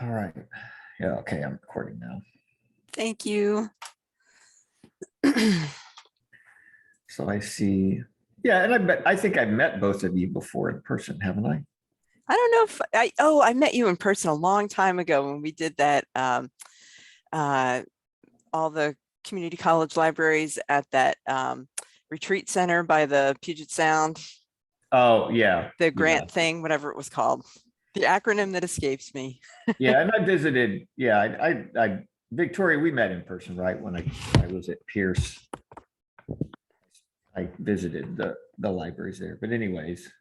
All right. Yeah, okay, I'm recording now. Thank you. So I see, yeah, and I think I've met both of you before in person, haven't I? I don't know if I met you in person a long time ago when we did that, uh, all the community college libraries at that retreat center by the Puget Sound, Oh, yeah, the yeah. grant thing, whatever it was called. The acronym that escapes me. Yeah, and I visited, yeah, Victoria, we met in person, right? When I was at Pierce, I visited the libraries there. But anyways,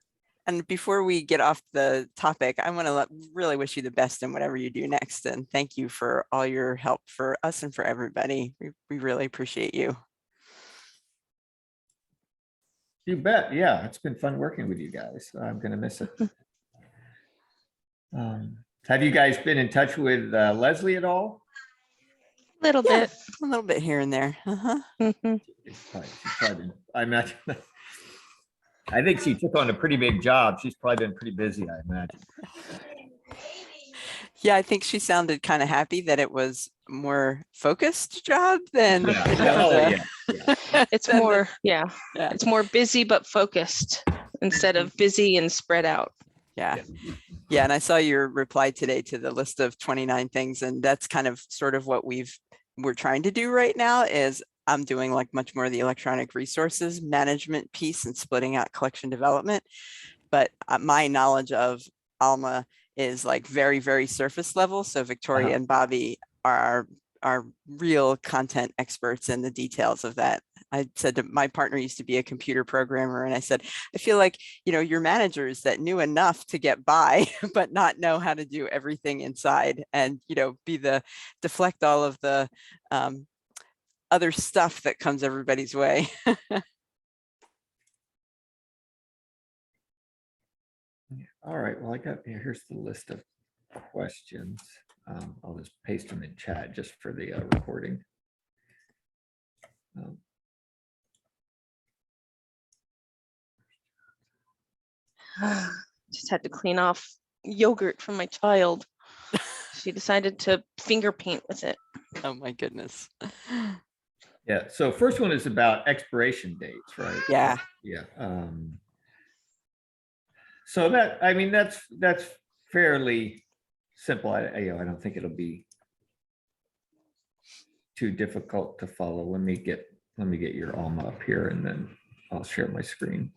And before we get off the topic, I want to really wish you the best in whatever you do next. And thank you for all your help for us and for everybody. We really appreciate you. you bet. Yeah, it's been fun working with you guys. I'm gonna miss it. Have you guys been in touch with Leslie at all? Little Yeah, bit. a little bit here and there. Mhm. She's probably been, I imagine. I think she took on a pretty big job. She's probably been pretty busy, I imagine. Yeah, I think she sounded kind of happy that it was more focused job than It's than more, yeah. it's more busy but focused instead of busy and spread out. Yeah. Yeah. And I saw your reply today to the list of 29 things. And that's kind of sort of what we're trying to do right now is I'm doing like much more of the electronic resources management piece and splitting out collection development. But my knowledge of Alma is like very, very surface level. So Victoria and Bobby are real content experts in the details of that. I said to my partner used to be a computer programmer, and I said, I feel like, your managers that knew enough to get by, but not know how to do everything inside and, be the deflect all of the other stuff that comes everybody's way. All right, well, here's the list of questions. I'll just paste them in chat just for the recording. Just had to clean off yogurt from my child. She decided to finger paint with it. Oh my goodness. Yeah, so first one is about expiration dates, right? Yeah. Yeah. So that's fairly simple. I don't think it'll be too difficult to follow. Let me get your Alma up here and then I'll share my screen.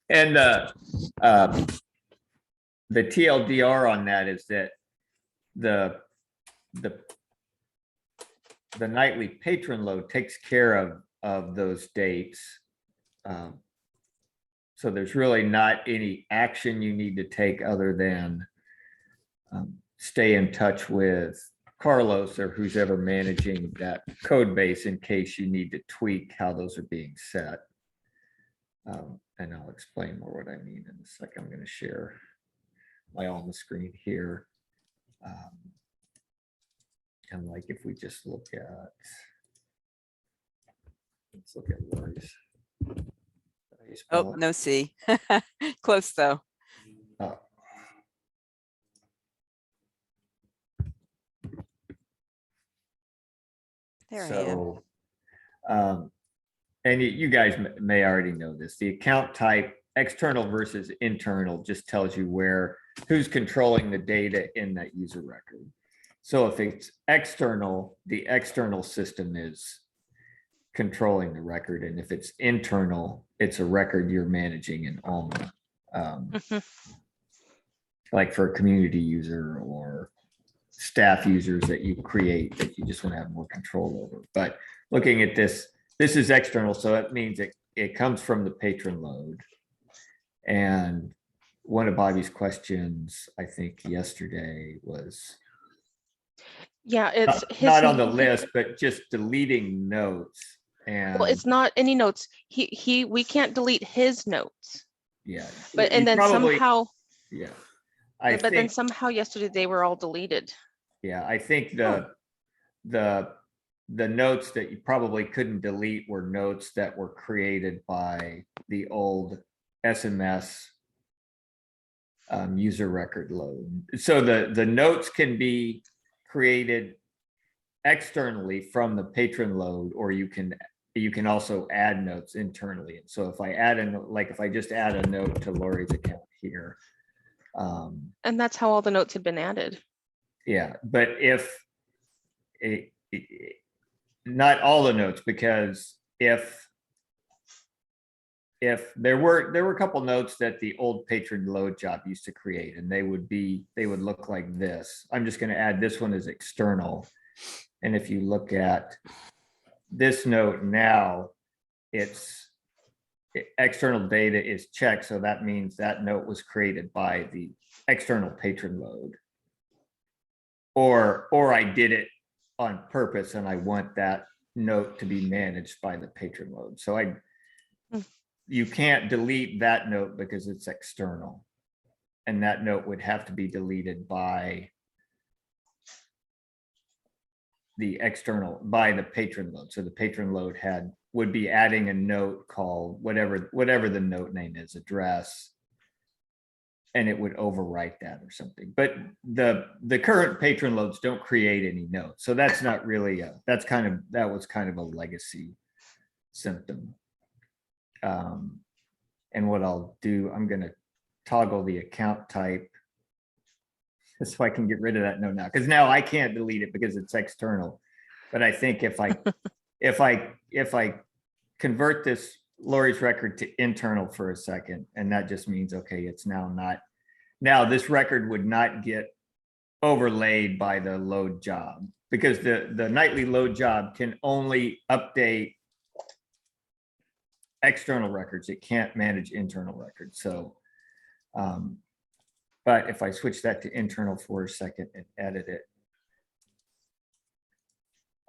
And the TLDR on that is that the nightly patron load takes care of those dates. So there's really not any action you need to take other than stay in touch with Carlos or who's ever managing that code base in case you need to tweak how those are being set. And I'll explain more what I mean in a second. I'm going to share my Alma screen here. And like if we just look at, let's look at Lori's. Oh, no C. Close though. There So, and you guys may already know this. The account type, external versus internal, just tells you who's controlling the data in that user record. So if it's external, the external system is controlling the record. And if it's internal, it's a record you're managing in Alma. Like for a community user or staff users that you create that you just want to have more control over. But looking at this is external. So that means it comes from the patron load. And one of Bobby's questions, I think yesterday was, yeah, it's not on the list, but just deleting notes. And well, it's not any notes. We can't delete his notes. Yeah. But and then somehow, yeah. then somehow yesterday they were all deleted. Yeah, I think the notes that you probably couldn't delete were notes that were created by the old SMS user record load. So the notes can be created externally from the patron load, or you can also add notes internally. So if I add a note, like if I just add a note to Lori's account here. And that's how all the notes had been added. Yeah, but if not all the notes, because if there were a couple notes that the old patron load job used to create, and they would look like this. I'm just going to add this one as external. And if you look at this note now, it's external data is checked. So that means that note was created by the external patron load. Or I did it on purpose and I want that note to be managed by the patron load. So you can't delete that note because it's external. And that note would have to be deleted by the patron load. So the patron load would be adding a note called whatever the note name is, address, and it would overwrite that or something. But the current patron loads don't create any notes. So that's not really that was kind of a legacy symptom. And what I'll do, I'm going to toggle the account type so I can get rid of that note now, because now I can't delete it because it's external. But I think if I convert this Lori's record to internal for a second, and that just means, okay, it's now this record would not get overlaid by the load job, because the nightly load job can only update external records. It can't manage internal records. So, but if I switch that to internal for a second and edit it,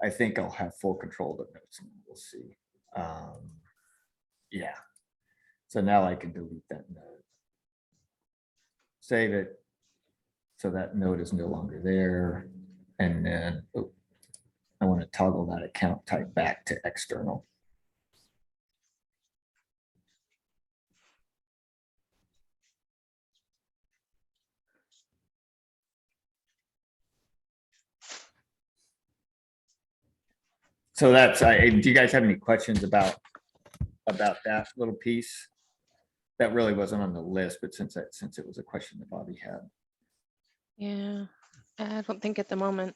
I think I'll have full control of the notes. We'll see. Yeah. So now I can delete that note. Save it. So that note is no longer there. And then I want to toggle that account type back to external. So that's, do you guys have any questions about that little piece? That really wasn't on the list, but since it was a question that Bobby had. Yeah, I don't think at the moment.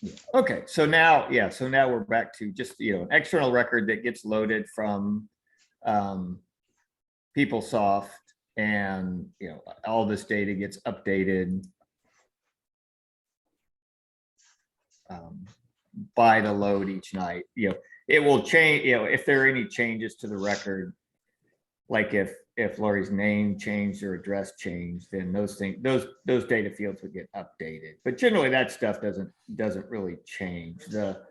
Yeah. Okay, so now we're back to just, an external record that gets loaded from PeopleSoft, and all this data gets updated by the load each night. It will change, if there are any changes to the record, like if Lori's name changed or address changed, then those data fields would get updated. But generally that stuff doesn't really change. The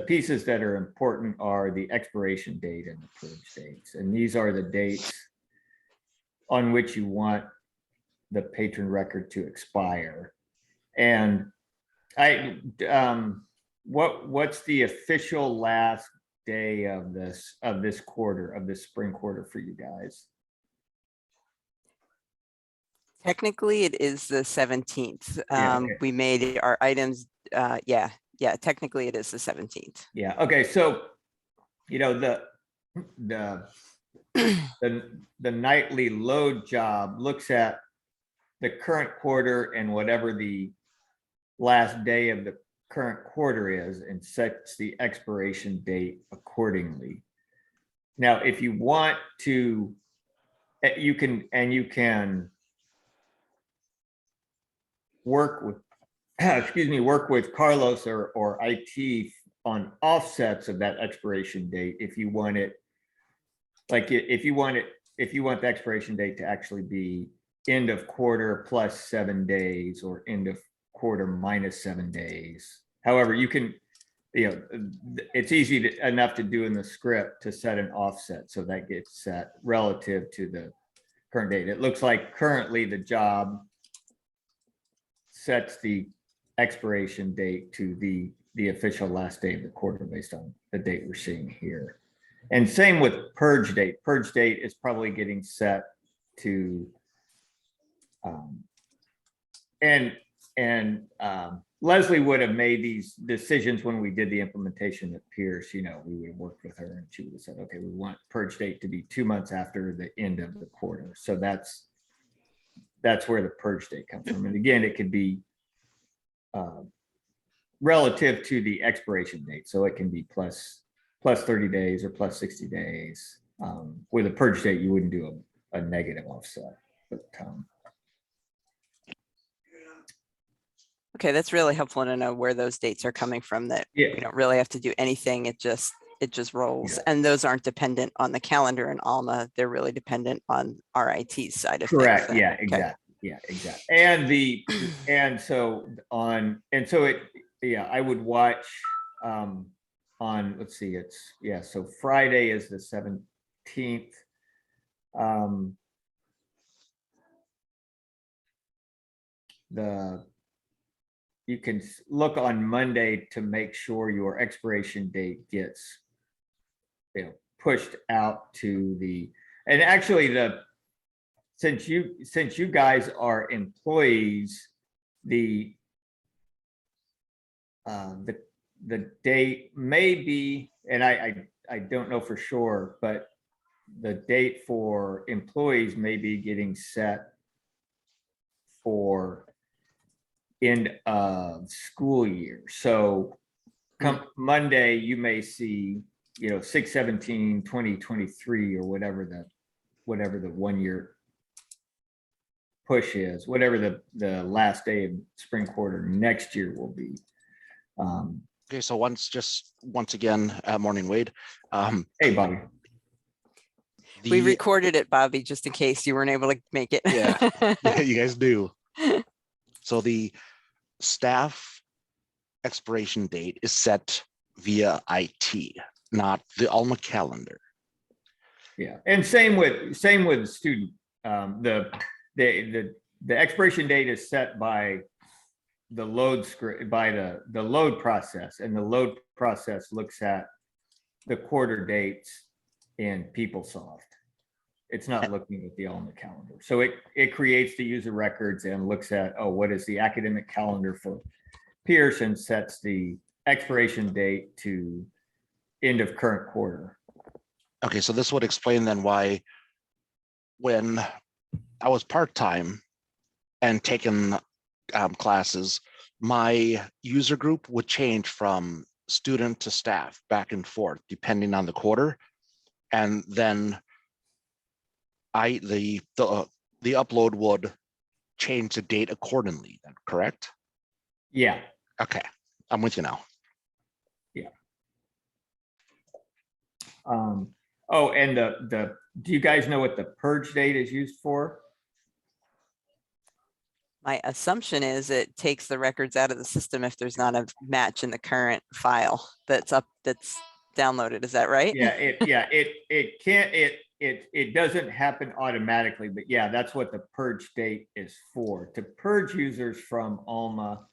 pieces that are important are the expiration date and the purge dates. And these are the dates on which you want the patron record to expire. And what's the official last day of this quarter, of this spring quarter for you guys? Technically, it is the 17th. Yeah, okay. We made our items. Yeah, technically it is the 17th. Yeah. Okay. So, the nightly load job looks at the current quarter and whatever the last day of the current quarter is, and sets the expiration date accordingly. Now, if you want to, you can work with Carlos or IT on offsets of that expiration date. If you want it, like if you want the expiration date to actually be end of quarter plus 7 days, or end of quarter minus 7 days. However, you can, it's easy enough to do in the script to set an offset, so that gets set relative to the current date. It looks like currently the job sets the expiration date to the official last day of the quarter based on the date we're seeing here. And same with purge date. Purge date is probably getting set to Leslie would have made these decisions when we did the implementation at Pierce. We would have worked with her and she would have said, okay, we want purge date to be 2 months after the end of the quarter. So that's where the purge date comes from. And again, it could be relative to the expiration date. So it can be plus 30 days or plus 60 days. With a purge date, you wouldn't do a negative offset. But, Okay, that's really helpful to know where those dates are coming from, that yeah, we don't really have to do anything. It just rolls. And those aren't dependent on the calendar in Alma. They're really dependent on RIT's side of things. correct. then. Yeah, Okay. exactly. Yeah, exactly. I would watch on, let's see, so Friday is the 17th. You can look on Monday to make sure your expiration date gets pushed out to and actually since you guys are employees, the date may be, and I don't know for sure, but the date for employees may be getting set for end of school year. So come Monday, you may see 6/17/2023 or whatever the 1 year push is, whatever the last day of spring quarter next year will be. Okay, so once again, morning, Wade. Hey, Bobby. We recorded it, Bobby, just in case you weren't able to make it. Yeah, you guys do. So the staff expiration date is set via IT, not the Alma calendar. Yeah, and same with the student. The expiration date is set by the load script, by the load process, and the load process looks at the quarter dates in PeopleSoft. It's not looking at the Alma calendar. So it creates the user records and looks at, what is the academic calendar for Pierce, and sets the expiration date to end of current quarter. Okay, so this would explain then why when I was part-time and taking classes, my user group would change from student to staff back and forth depending on the quarter, and then the upload would change the date accordingly. Then, correct? Yeah. Okay, I'm with you now. Yeah. And do you guys know what the purge date is used for? My assumption is it takes the records out of the system if there's not a match in the current file that's downloaded. Is that right? Yeah, it doesn't happen automatically, but yeah, that's what the purge date is for. To purge users from Alma,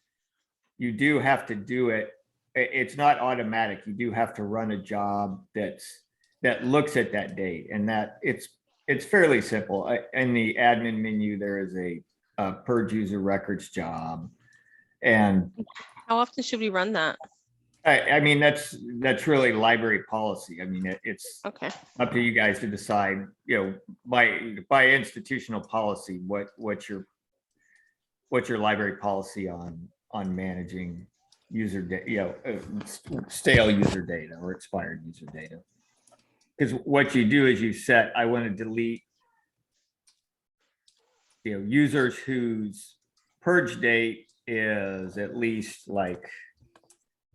you do have to do it. It's not automatic. You do have to run a job that looks at that date, and that it's fairly simple. In the admin menu, there is a purge user records job, and How often should we run that? I mean, that's really library policy. I mean, it's Okay. up to you guys to decide, by institutional policy, what's your library policy on managing user data, stale user data or expired user data. Because what you do is you set, I want to delete, users whose purge date is at least, like,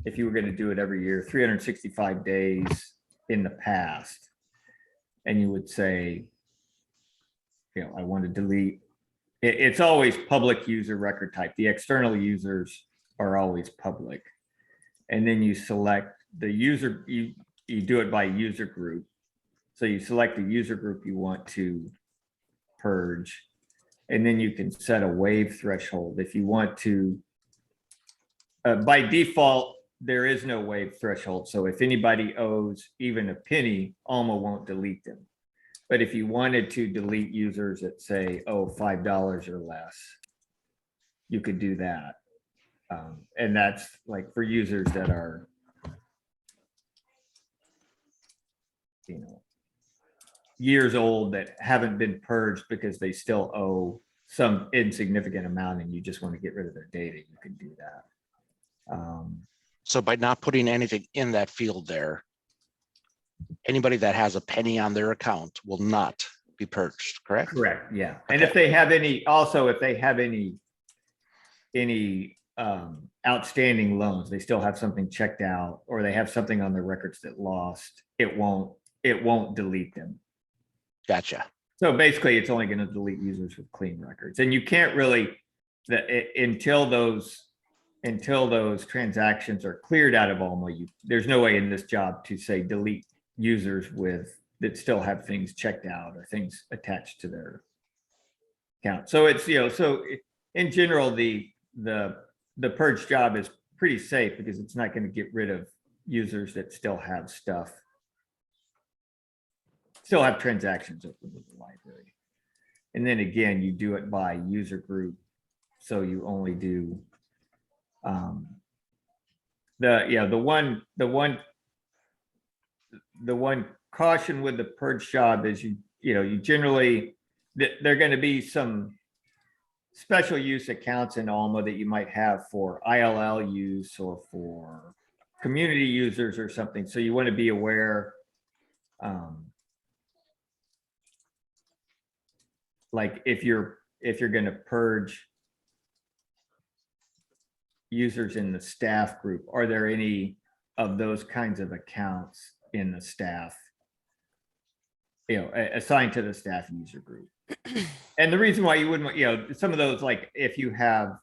if you were going to do it every year, 365 days in the past. And you would say, I want to delete. It's always public user record type. The external users are always public. And then you select the user, you do it by user group. So you select the user group you want to purge. And then you can set a wave threshold. If you want to, by default, there is no wave threshold. So if anybody owes even a penny, Alma won't delete them. But if you wanted to delete users at, say, $5 or less, you could do that. And that's like for users that are, years old that haven't been purged because they still owe some insignificant amount and you just want to get rid of their data, you can do that. So by not putting anything in that field there, anybody that has a penny on their account will not be purged, correct? Correct, yeah. And if they have any, also, if they have any outstanding loans, they still have something checked out, or they have something on their records that lost, it won't delete them. Gotcha. So basically, it's only going to delete users with clean records, and you can't really until those transactions are cleared out of Alma. There's no way in this job to say delete users that still have things checked out or things attached to their account. So it's in general the purge job is pretty safe because it's not going to get rid of users that still have stuff. Still have transactions open with the library. And then again, you do it by user group. So you only do the one caution with the purge job is you generally, there are going to be some special use accounts in Alma that you might have for ILL use or for community users or something. So you want to be aware, like if you're going to purge users in the staff group, are there any of those kinds of accounts in the staff, assigned to the staff user group? And the reason why you wouldn't want, some of those, like if you have,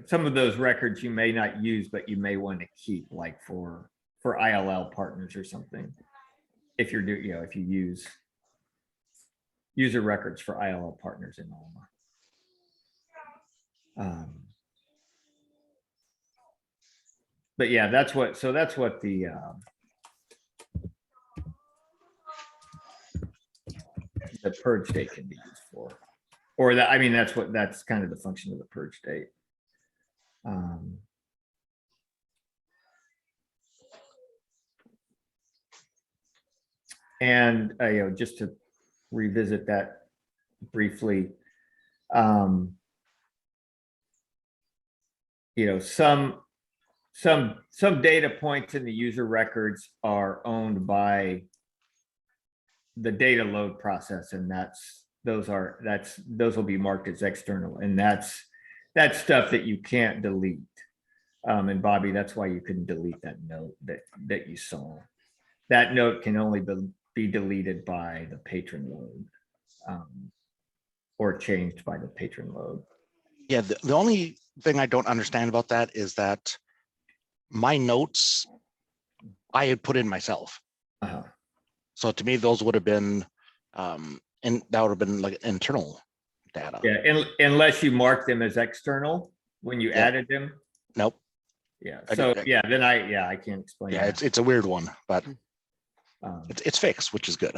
some of those records you may not use, but you may want to keep, like for ILL partners or something. If you're if you use user records for ILL partners in Alma. But yeah, that's what the purge date can be used for, or that, I mean, that's kind of the function of the purge date. And just to revisit that briefly, some data points in the user records are owned by the data load process, and those will be marked as external, and that's stuff that you can't delete. And Bobby, that's why you couldn't delete that note that you saw. That note can only be deleted by the patron load, or changed by the patron load. Yeah, the only thing I don't understand about that is that my notes I had put in myself. So to me, those would have been, and that would have been like internal data. Yeah, unless you mark them as external when you added them. Nope. Yeah. So then I can't explain. Yeah, that. it's a weird one, but it's fixed, which is good.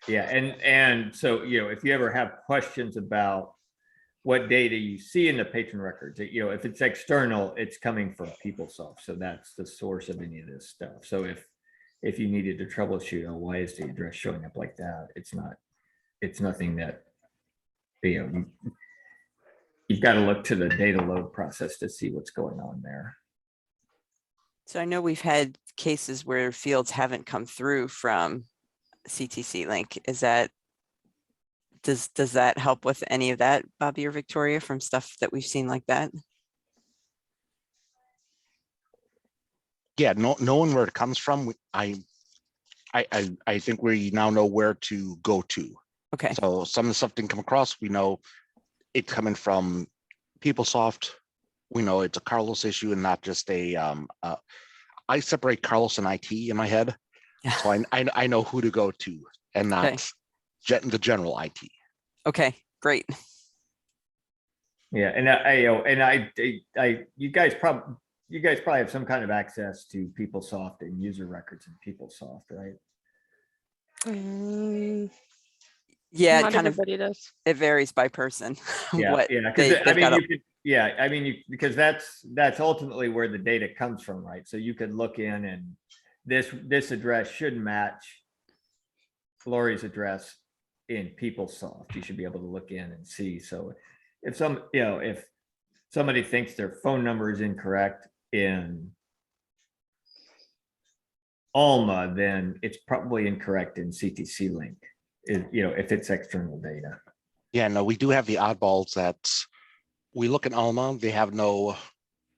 Yeah, and so if you ever have questions about what data you see in the patron records, if it's external, it's coming from PeopleSoft, so that's the source of any of this stuff. So if you needed to troubleshoot, why is the address showing up like that? It's nothing that you've got to look to the data load process to see what's going on there. So I know we've had cases where fields haven't come through from CTC link. Does that help with any of that, Bobby or Victoria, from stuff that we've seen like that? Yeah, knowing where it comes from, I think we now know where to go to. Okay. So some of the stuff didn't come across. We know it coming from PeopleSoft. We know it's a Carlos issue and not just a. I separate Carlos and IT in my head, so I know who to go to and not the general IT. Okay, great. Yeah, and you guys probably have some kind of access to PeopleSoft and user records in PeopleSoft, right? Yeah, it Not kind of, everybody does. it varies by person. Yeah, What yeah, because I they've mean, got you could, yeah, I mean, because that's ultimately where the data comes from, right? So you could look in and this address should match Lori's address in PeopleSoft. You should be able to look in and see. So if if somebody thinks their phone number is incorrect in Alma, then it's probably incorrect in CTC Link, if it's external data. Yeah, no, we do have the oddballs that we look at Alma, they have no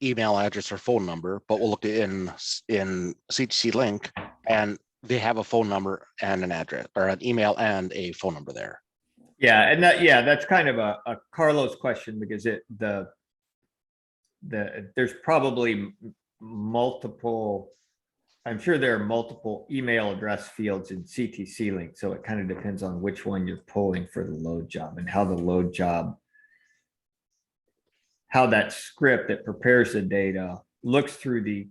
email address or phone number, but we'll look in CTC Link and they have a phone number and an address or an email and a phone number there. Yeah, and that's kind of a Carlos question because there's probably multiple, I'm sure there are multiple email address fields in CTC Link, so it kind of depends on which one you're pulling for the load job and how the load job, how that script that prepares the data looks through the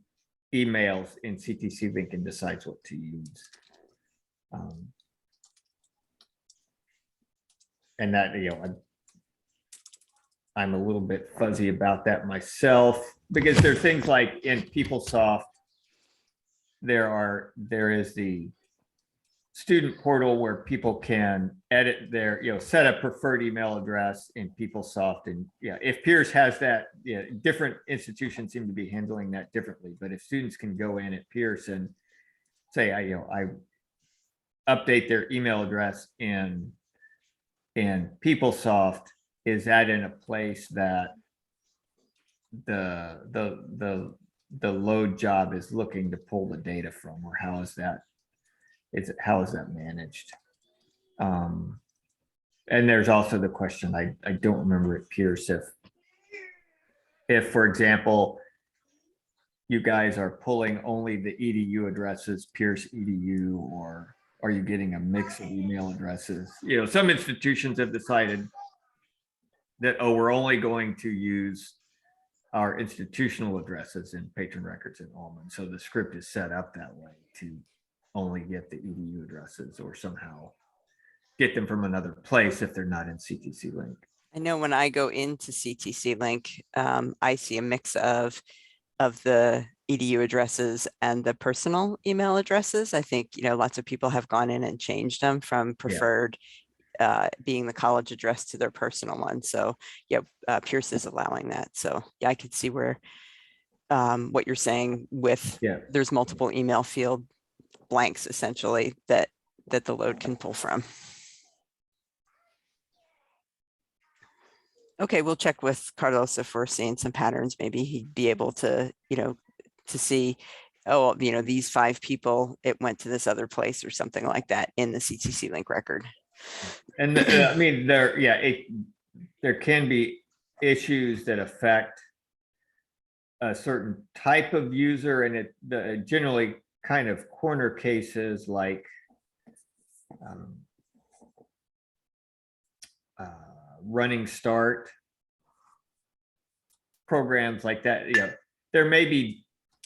emails in CTC Link and decides what to use. And that, I'm a little bit fuzzy about that myself because there's things like in PeopleSoft, there is the student portal where people can edit their, set a preferred email address in PeopleSoft. And if Pierce has that, different institutions seem to be handling that differently. But if students can go in at Pierce and say, I update their email address in PeopleSoft, is that in a place that the load job is looking to pull the data from, or how is that managed? And there's also the question, I don't remember at Pierce if for example, you guys are pulling only the EDU addresses, Pierce EDU, or are you getting a mix of email addresses? Some institutions have decided that, we're only going to use our institutional addresses in patron records in Alma. So the script is set up that way to only get the EDU addresses or somehow get them from another place if they're not in CTC Link. I know when I go into CTC Link, I see a mix of the EDU addresses and the personal email addresses. I think, lots of people have gone in and changed them from preferred being the college address to their personal one. So Pierce is allowing that. So I could see where what you're saying with there's multiple email field blanks essentially that the load can pull from. Okay, we'll check with Carlos if we're seeing some patterns. Maybe he'd be able to, to see, these 5 people, it went to this other place or something like that in the CTC Link record. And I mean, there can be issues that affect a certain type of user, and it generally kind of corner cases like running start programs like that. There may be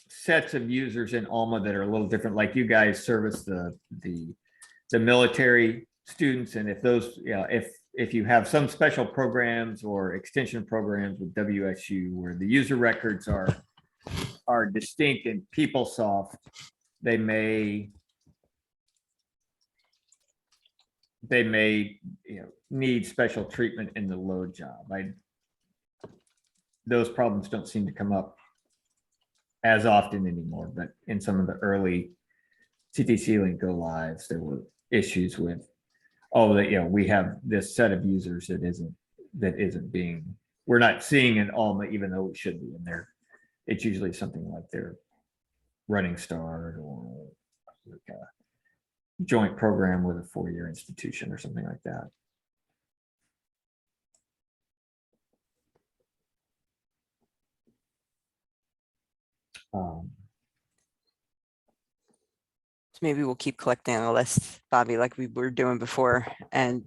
sets of users in Alma that are a little different, like you guys service the military students, and if those, if you have some special programs or extension programs with WSU where the user records are distinct in PeopleSoft, they may need special treatment in the load job. Those problems don't seem to come up as often anymore, but in some of the early CTC Link go lives, there were issues with, we have this set of users that isn't being, we're not seeing in Alma, even though we should be in there. It's usually something like their running start or like a joint program with a 4-year institution or something like that. So maybe we'll keep collecting a list, Bobby, like we were doing before, and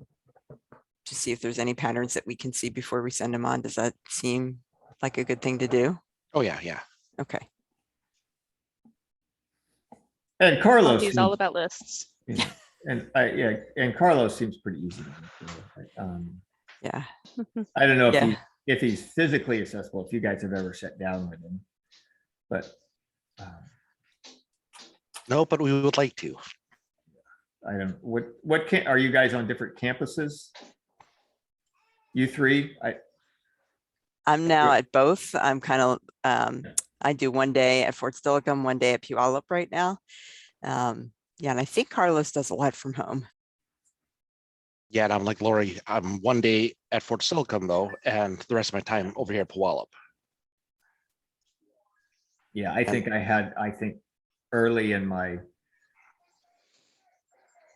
to see if there's any patterns that we can see before we send them on. Does that seem like a good thing to do? Oh, yeah. Okay. And Carlos, He's all about lists. And yeah, and Carlos seems pretty easy to work with. Yeah, I don't know Yeah. if he's physically accessible, if you guys have ever sat down with him, but No, but we would like to. I don't, what can, are you guys on different campuses? You three? I'm now at both. I'm kind of, I do one day at Fort Steilacoom, one day at Puyallup right now. Yeah, and I think Carlos does a lot from home. Yeah, and I'm like Lori, I'm one day at Fort Silicon though, and the rest of my time over here at Puyallup. Yeah, I think early in my,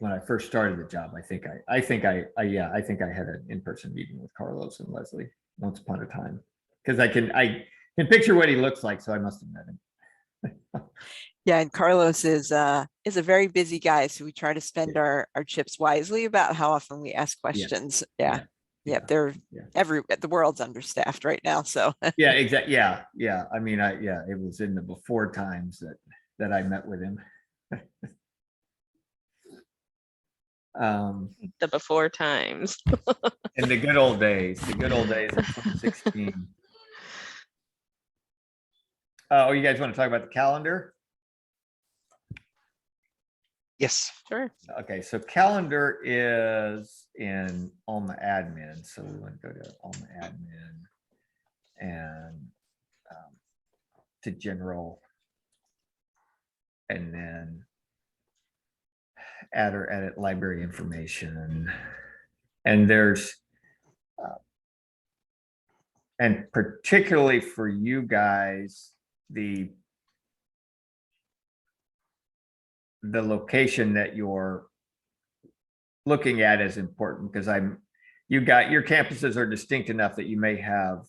when I first started the job, I think I had an in-person meeting with Carlos and Leslie once upon a time. Cause I can can picture what he looks like, so I must have met him. Yeah, and Carlos is a very busy guy, so we try to spend our chips wisely about how often we ask questions. Yeah, yeah, they're yeah. the world's understaffed right now, so Yeah, exactly. Yeah. I mean, it was in the before times that I met with him. The before times. In the good old days of 2016. Oh, you guys want to talk about the calendar? Yes. Sure. Okay, so calendar is in Alma admin. So we want to go to Alma admin and to general, and then add or edit library information. And there's, and particularly for you guys, the location that you're looking at is important because your campuses are distinct enough that you may have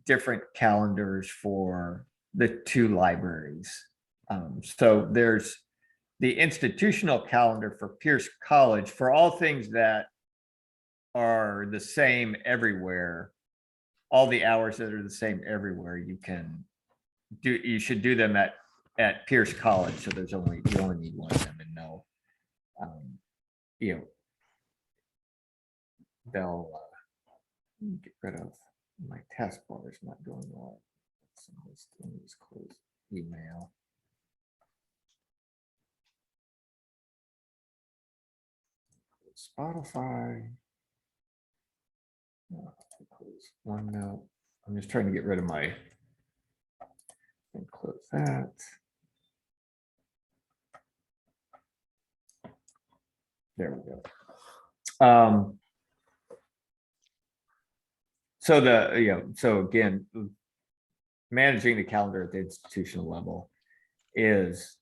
different calendars for the two libraries. So there's the institutional calendar for Pierce College for all things that are the same everywhere. All the hours that are the same everywhere, you should do them at Pierce College. So you only need one of them, and no, they'll get rid of my taskbar is not doing well. Let me just close email. Spotify. Close OneNote. I'm just trying to get rid of my, and close that. There we go. So again, managing the calendar at the institutional level is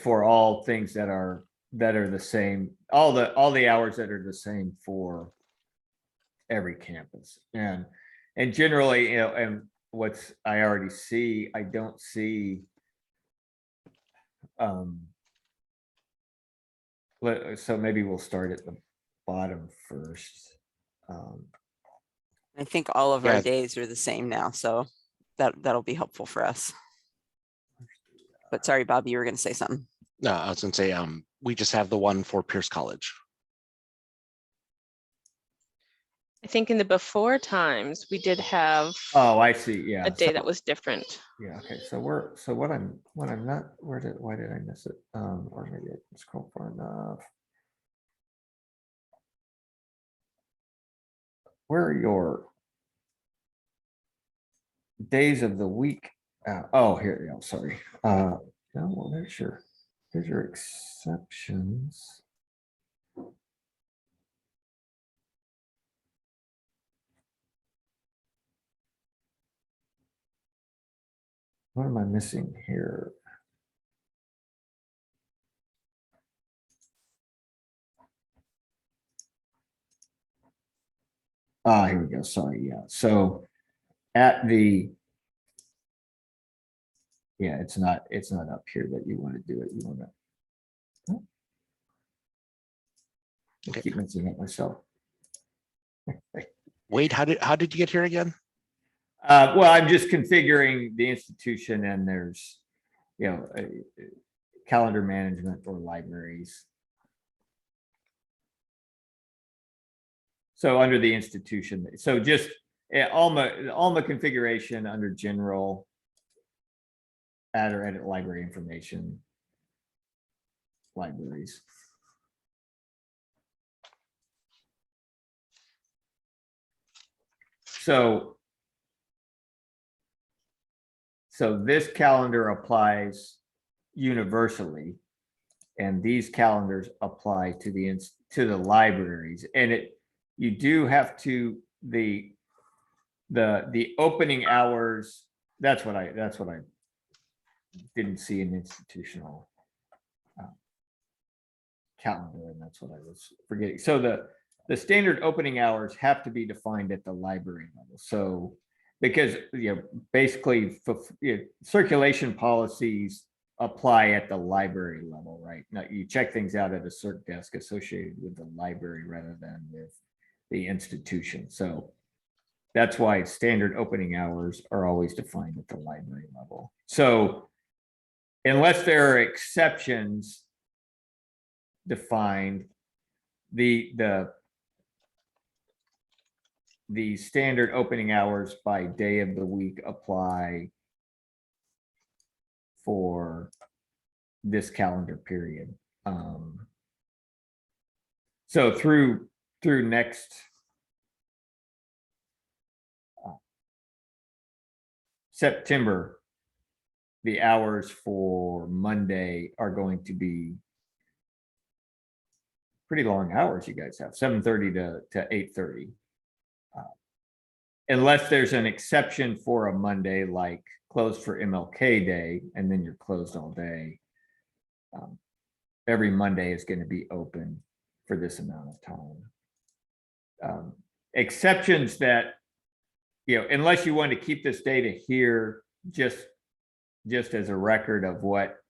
for all things that are the same, all the hours that are the same for every campus. And generally, and what's I already see, I don't see so maybe we'll start at the bottom first. I think all of our Yeah. days are the same now, so that'll be helpful for us. But sorry, Bobby, you were going to say something. No, I was gonna say, we just have the one for Pierce College. I think in the before times, we did have Oh, I see. Yeah. a day that was different. Yeah. Okay. So what I'm not, why did I miss it? Or maybe I can scroll far enough. Where are your days of the week? Oh, here we go. Sorry. No, well, there's your exceptions. What am I missing here? Ah, here we go. Sorry. Yeah. So at the, yeah, it's not up here that you want to do it. You want to, I keep messing up myself. Wade, how did you get here again? Well, I'm just configuring the institution, and there's, calendar management or libraries. So under the institution, so just Alma configuration under general, add or edit library information, libraries. So this calendar applies universally, and these calendars apply to the libraries. And you do have to the opening hours. That's what I didn't see an institutional calendar, and that's what I was forgetting. So the standard opening hours have to be defined at the library level. So because basically circulation policies apply at the library level, right? Now you check things out at a cert desk associated with the library rather than with the institution. So that's why standard opening hours are always defined at the library level. So unless there are exceptions defined, the standard opening hours by day of the week apply for this calendar period. So through next September, the hours for Monday are going to be pretty long hours. You guys have 7:30 to 8:30. Unless there's an exception for a Monday, like closed for MLK Day, and then you're closed all day. Every Monday is going to be open for this amount of time. Exceptions that, unless you want to keep this data here, just as a record of what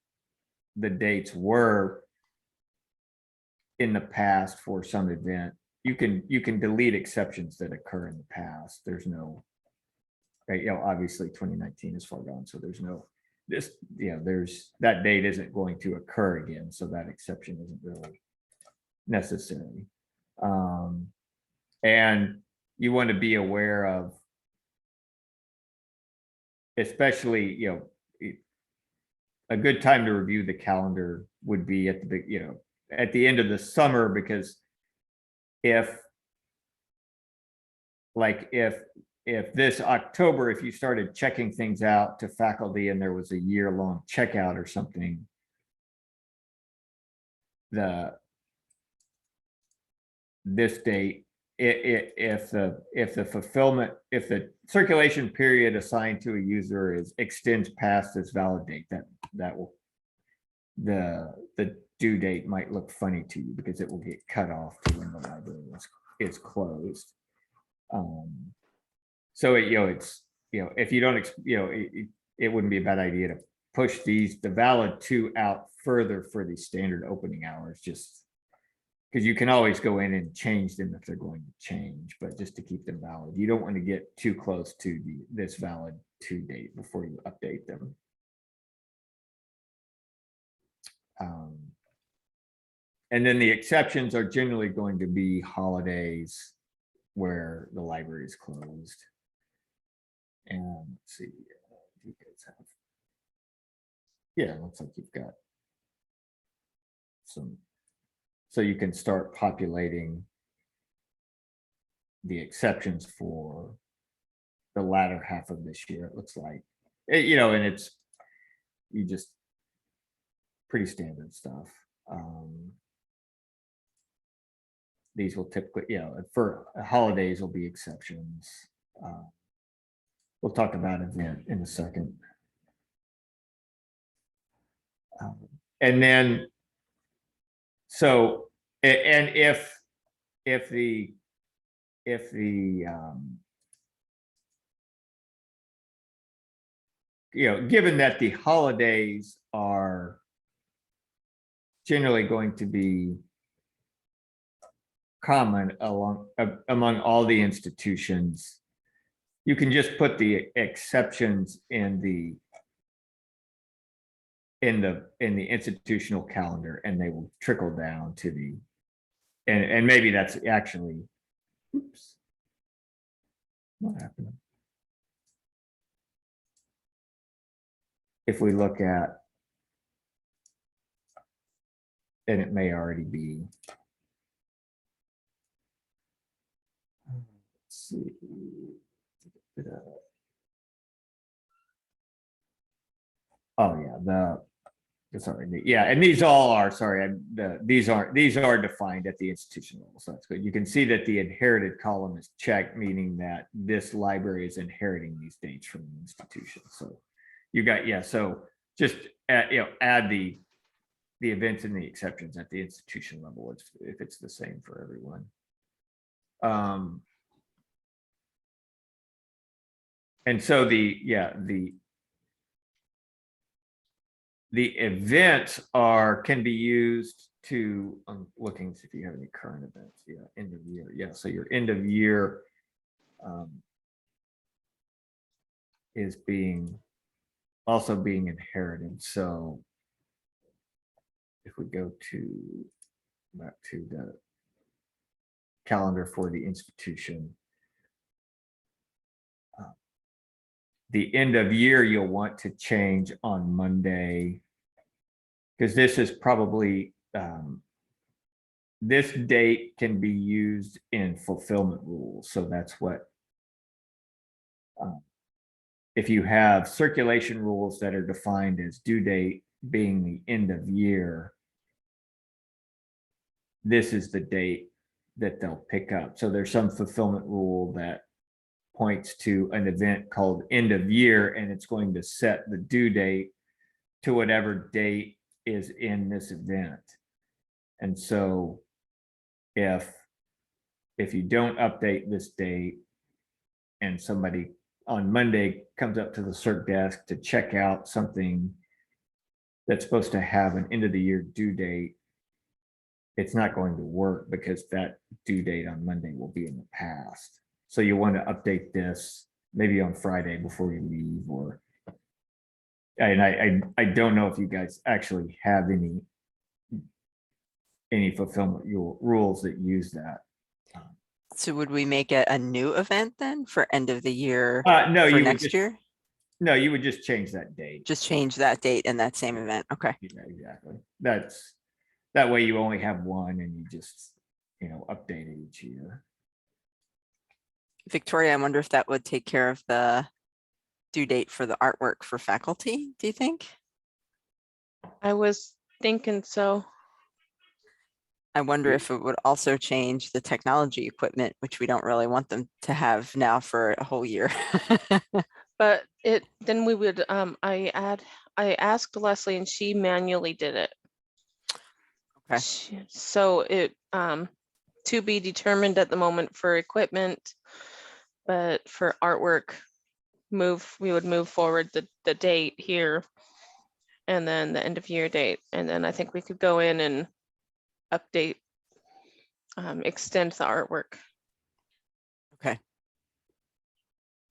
the dates were in the past for some event, you can delete exceptions that occur in the past. There's no, right, obviously 2019 is far gone, so there's no there's that date isn't going to occur again, so that exception isn't really necessary. And you want to be aware of, especially a good time to review the calendar would be at the end of the summer, because if this October, if you started checking things out to faculty and there was a year-long checkout or something, this date, if the circulation period assigned to a user extends past this valid date, that will, the due date might look funny to you because it will get cut off to when the library is closed. So it's if you don't it wouldn't be a bad idea to push the valid 2 out further for the standard opening hours, just because you can always go in and change them if they're going to change, but just to keep them valid. You don't want to get too close to this valid 2 date before you update them. And then the exceptions are generally going to be holidays where the library is closed. And let's see, you guys have, looks like you've got some, so you can start populating the exceptions for the latter half of this year, it looks like. And it's just pretty standard stuff. These will typically, for holidays will be exceptions. We'll talk about it in a second. And then, so, and if the given that the holidays are generally going to be common among all the institutions, you can just put the exceptions in in the institutional calendar, and they will trickle down to the, and maybe that's actually, oops. What happened? If we look at, and it may already be. Let's see. Oh yeah, yeah, and these all are, sorry, these are defined at the institution level, so that's good. You can see that the inherited column is checked, meaning that this library is inheriting these dates from the institution. So you got, yeah, so just add the events and the exceptions at the institution level if it's the same for everyone. And so the events can be used to, I'm looking to see if you have any current events. Yeah, end of year. Yeah, so your end of year is also being inherited. So if we go back to the calendar for the institution, the end of year you'll want to change on Monday, because this is probably, this date can be used in fulfillment rules. So that's what, if you have circulation rules that are defined as due date being the end of year, this is the date that they'll pick up. So there's some fulfillment rule that points to an event called end of year, and it's going to set the due date to whatever date is in this event. And so if you don't update this date and somebody on Monday comes up to the circ desk to check out something that's supposed to have an end of the year due date, it's not going to work because that due date on Monday will be in the past. So you want to update this maybe on Friday before you leave, or, and I don't know if you guys actually have any fulfillment rules that use that. So would we make it a new event then for end of the year No, for you would next just, year? no, you would just change that date. Just change that date in that same event. Okay. Yeah, exactly. That way you only have one and you just, update it each year. Victoria, I wonder if that would take care of the due date for the artwork for faculty, do you think? I was thinking so. I wonder if it would also change the technology equipment, which we don't really want them to have now for a whole year. But then we would, I asked Leslie and she manually did it. Okay. So it, to be determined at the moment for equipment, but for artwork, we would move forward the date here and then the end of year date. And then I think we could go in and update, extend the artwork. Okay.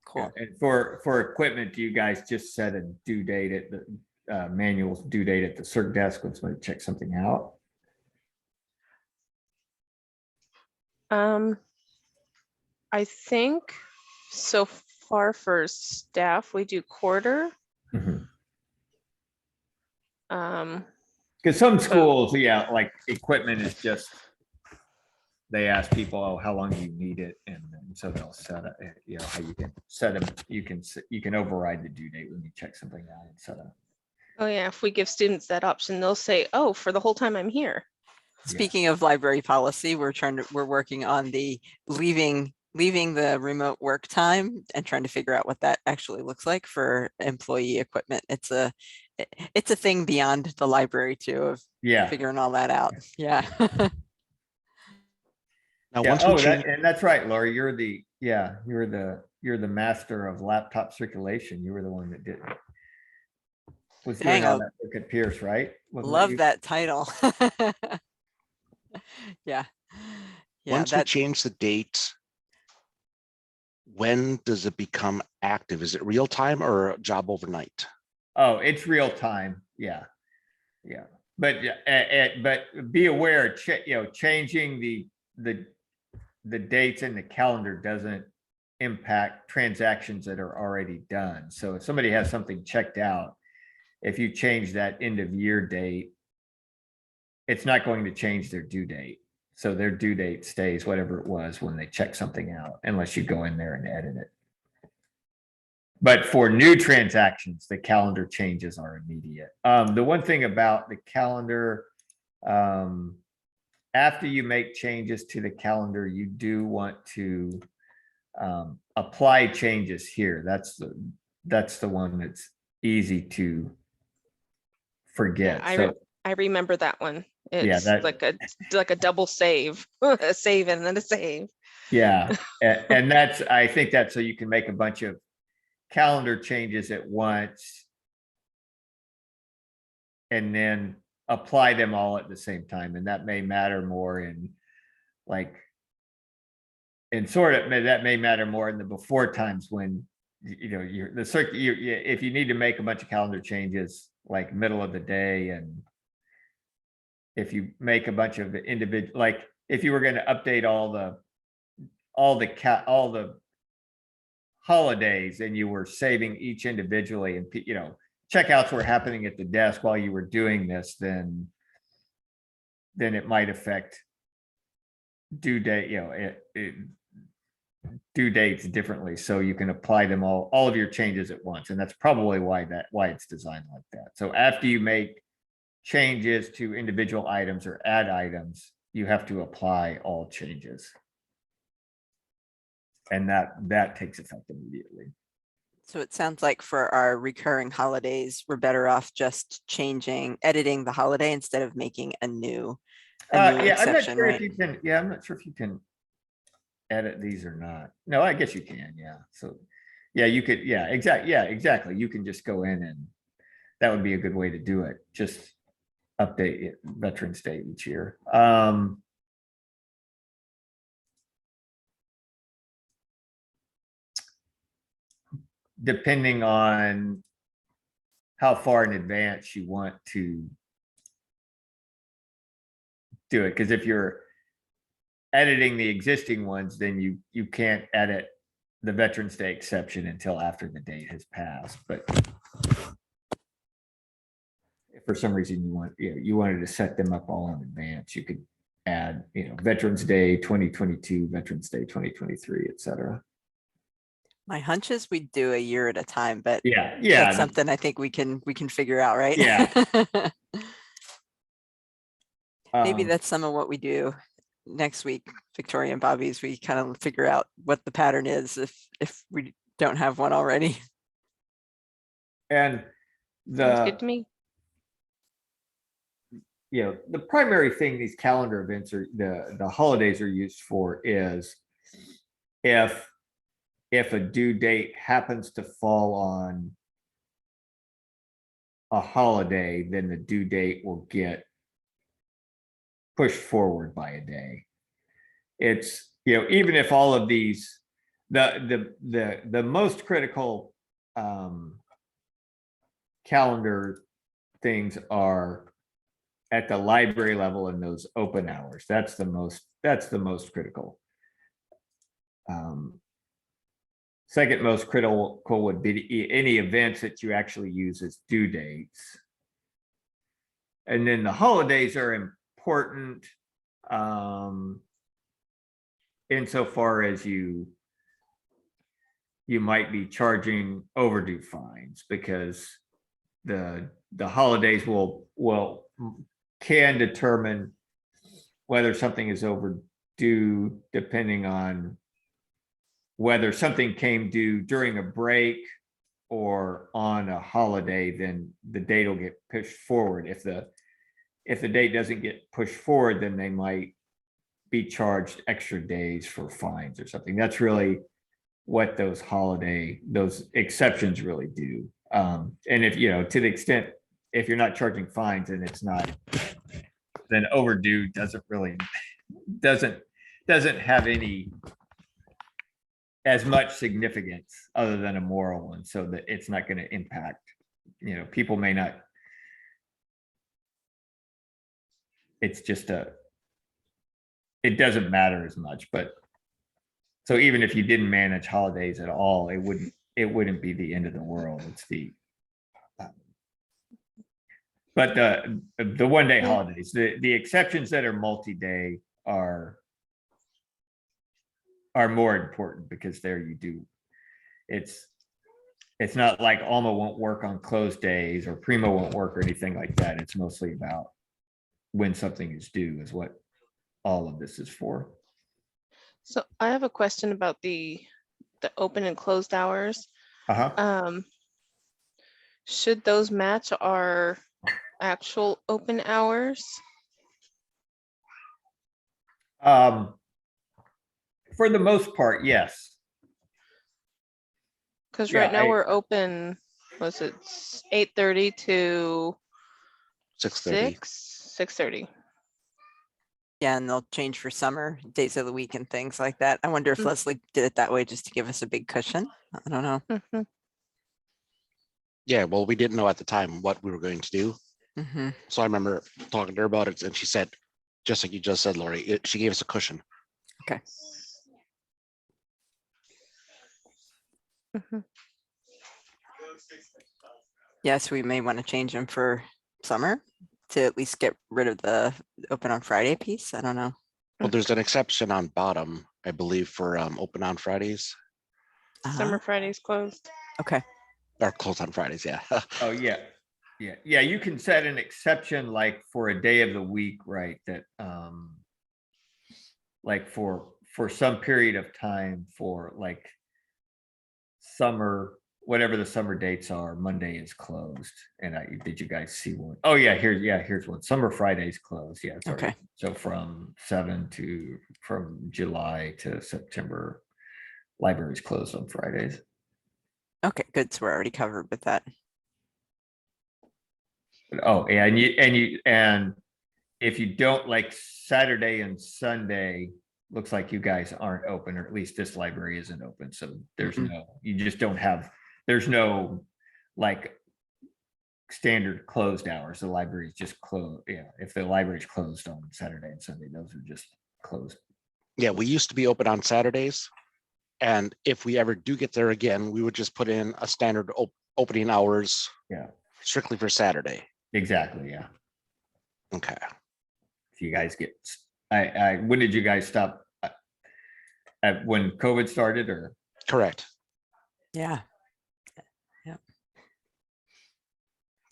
Cool. Yeah, and for equipment, do you guys just set a due date at the manual's due date at the circ desk when somebody checks something out? I think so far for staff, we do quarter. Mhm. Um, Because some schools, yeah, like equipment is just, they ask people, oh, how long do you need it? And so they'll set it, how you can set them, you can override the due date when you check something out and set up. oh yeah, if we give students that option, they'll say, oh, for the whole time I'm here. Speaking of library policy, we're working on the leaving the remote work time and trying to figure out what that actually looks like for employee equipment. It's a thing beyond the library too, of figuring all that out. Yeah. Now, Yeah. once we Oh, change, and that's right, Lori. You're the master of laptop circulation. You were the one that did. Was doing Dang, all I that work at Pierce, right? Wasn't love you? that title. Yeah. Yeah. once we change the date, when does it become active? Is it real time or a job overnight? Oh, it's real time. Yeah. Yeah, but, but be aware, changing the dates in the calendar doesn't impact transactions that are already done. So if somebody has something checked out, if you change that end of year date, it's not going to change their due date. So their due date stays whatever it was when they check something out, unless you go in there and edit it. But for new transactions, the calendar changes are immediate. The one thing about the calendar, after you make changes to the calendar, you do want to apply changes here. That's the one that's easy to Yeah, forget. So I remember that one. Yeah, It's that- like a double save, a save and then a save. yeah, and that's, I think that's so you can make a bunch of calendar changes at once and then apply them all at the same time. And that may matter more in like, and that may matter more in the before times when, you're the circuit, if you need to make a bunch of calendar changes, like middle of the day, and if you make a bunch of individual, like if you were going to update all the holidays and you were saving each individually, and checkouts were happening at the desk while you were doing this, then it might affect due date, due dates differently. So you can apply them all of your changes at once. And that's probably why it's designed like that. So after you make changes to individual items or add items, you have to apply all changes. And that takes effect immediately. So it sounds like for our recurring holidays, we're better off just editing the holiday instead of making a new Yeah, I'm not exception, sure if right? you can, I'm not sure if you can edit these or not. No, I guess you can, yeah. So, yeah, you could, exactly. You can just go in, and that would be a good way to do it. Just update it, Veterans Day each year. Depending on how far in advance you want to do it, because if you're editing the existing ones, then you can't edit the Veterans Day exception until after the date has passed. But if for some reason you wanted to set them up all in advance, you could add, Veterans Day 2022, Veterans Day 2023, etc. My hunch is we do a year at a time, but Yeah, that's something I think we can figure out, right? Yeah. Maybe that's some of what we do next week, Victoria and Bobby's. We kind of figure out what the pattern is if we don't have one already. And Sounds good to me. the primary thing these calendar events are, the holidays are used for, is if a due date happens to fall on a holiday, then the due date will get pushed forward by a day. It's, even if all of these, the most critical calendar things are at the library level in those open hours. That's the most critical. Second most critical would be any events that you actually use as due dates. And then the holidays are important insofar as you might be charging overdue fines, because the holidays can determine whether something is overdue depending on whether something came due during a break or on a holiday. Then the date will get pushed forward. If the date doesn't get pushed forward, then they might be charged extra days for fines or something. That's really what those exceptions really do. And if, to the extent, if you're not charging fines and then overdue doesn't have as much significance other than a moral one, so that it's not going to impact, people may not, it's just it doesn't matter as much, but so even if you didn't manage holidays at all, it wouldn't be the end of the world. It's but the 1-day holidays, the exceptions that are multi-day are more important because there you do, it's not like Alma won't work on closed days or Primo won't work or anything like that. It's mostly about when something is due is what all of this is for. So I have a question about the open and closed hours. Uh-huh. Should those match our actual open hours? For the most part, yes. Because Yeah, right now I- we're open, was it 8:30 to 6:30. 6:30? Yeah, and they'll change for summer days of the week and things like that. I wonder if Mm. Leslie did it that way just to give us a big cushion. I don't know. Mhm. Yeah, well, we didn't know at the time what we were going to do. Mhm. So I remember talking to her about it and she said, just like you just said, Lori, she gave us a cushion. Okay. Mhm. Yes, we may want to change them for summer to at least get rid of the open on Friday piece. I don't know. Well, there's an exception on bottom, I believe, for open on Fridays Summer Uh-huh. Fridays closed. Okay. or closed on Fridays. Yeah. Oh, yeah. Yeah. You can set an exception like for a day of the week, right? That, like for some period of time for like summer, whatever the summer dates are, Monday is closed. And did you guys see one? Oh, yeah, here's one. Summer Friday's closed. Yeah. It's already- Okay. So from July to September, library's closed on Fridays. Okay, good. So we're already covered with that. Oh, yeah, and if you don't like Saturday and Sunday, looks like you guys aren't open, or at least this library isn't open. So there's Mm-mm. you just don't have, there's no like standard closed hours. The library's just closed. Yeah, if the library's closed on Saturday and Sunday, those are just closed. Yeah, we used to be open on Saturdays. And if we ever do get there again, we would just put in a standard opening hours Yeah, strictly for Saturday. exactly. Yeah. Okay. If you guys get, when did you guys stop? At when COVID started, or? Correct. Yeah.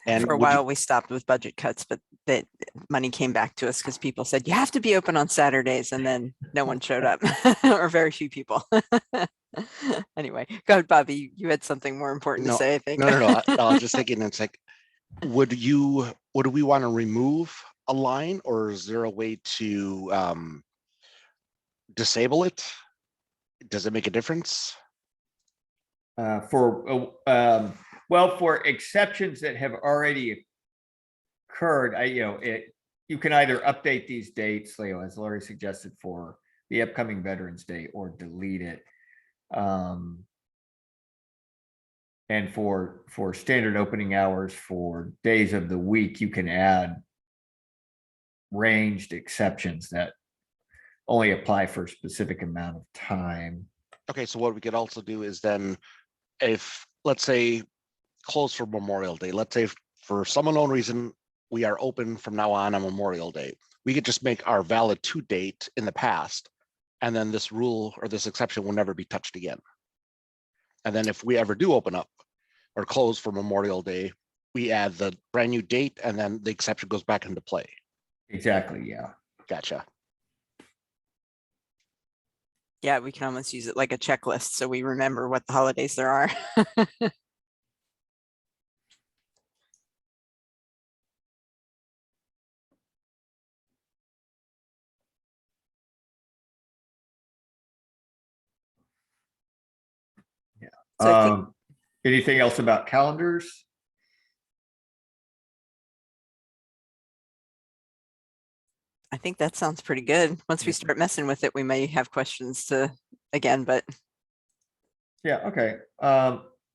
And For a would you- while, we stopped with budget cuts, but that money came back to us because people said, you have to be open on Saturdays, and then no one showed up or very few people. Anyway, go ahead, Bobby. You had something more important to No, say, I think. no. I was just thinking, it's like, would we want to remove a line, or is there a way to disable it? Does it make a difference? Well, for exceptions that have already occurred, you can either update these dates, Leo, as Laurie suggested, for the upcoming Veterans Day, or delete it. And for standard opening hours for days of the week, you can add ranged exceptions that only apply for a specific amount of time. Okay, so what we could also do is then, if, let's say, closed for Memorial Day, let's say for some unknown reason, we are open from now on Memorial Day, we could just make our valid to date in the past, and then this rule or this exception will never be touched again. And then if we ever do open up or close for Memorial Day, we add the brand new date, and then the exception goes back into play. Exactly, yeah. Gotcha. Yeah, we can almost use it like a checklist so we remember what the holidays there are. So I think Anything else about calendars? that sounds pretty good. Once we Yeah. start messing with it, we may have questions to again, but Yeah, okay.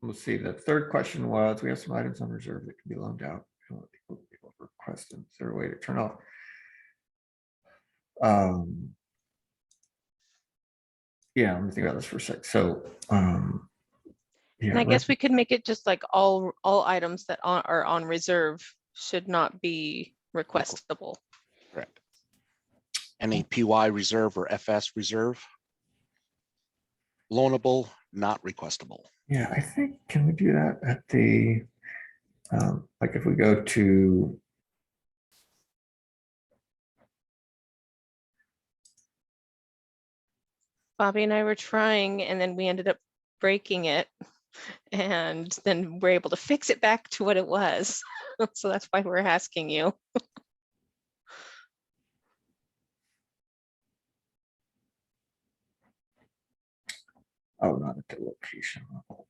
Let's see. The third question was, we have some items on reserve that can be loaned out. We don't want people to request them. Is there a way to turn off Yeah, let me think about this for a sec. So, yeah, And I guess we could make it just like all items that are on reserve should not be requestable. Correct. Any PY reserve or FS reserve? Loanable, not requestable. yeah, I think, can we do that at the, like if we go to, Bobby and I were trying, and then we ended up breaking it. And then we're able to fix it back to what it was. So that's why we're asking you. oh, not at the location level.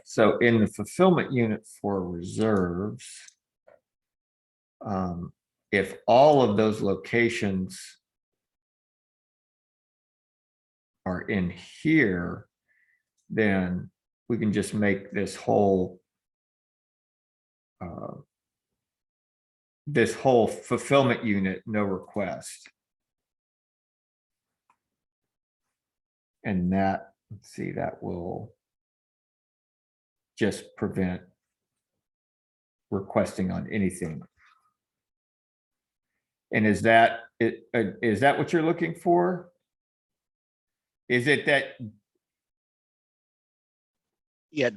So in the fulfillment unit for reserves, if all of those locations are in here, then we can just make this whole fulfillment unit no request. And that, let's see, that will just prevent requesting on anything. And is that it? Is that what you're looking for? Is it that? Yeah,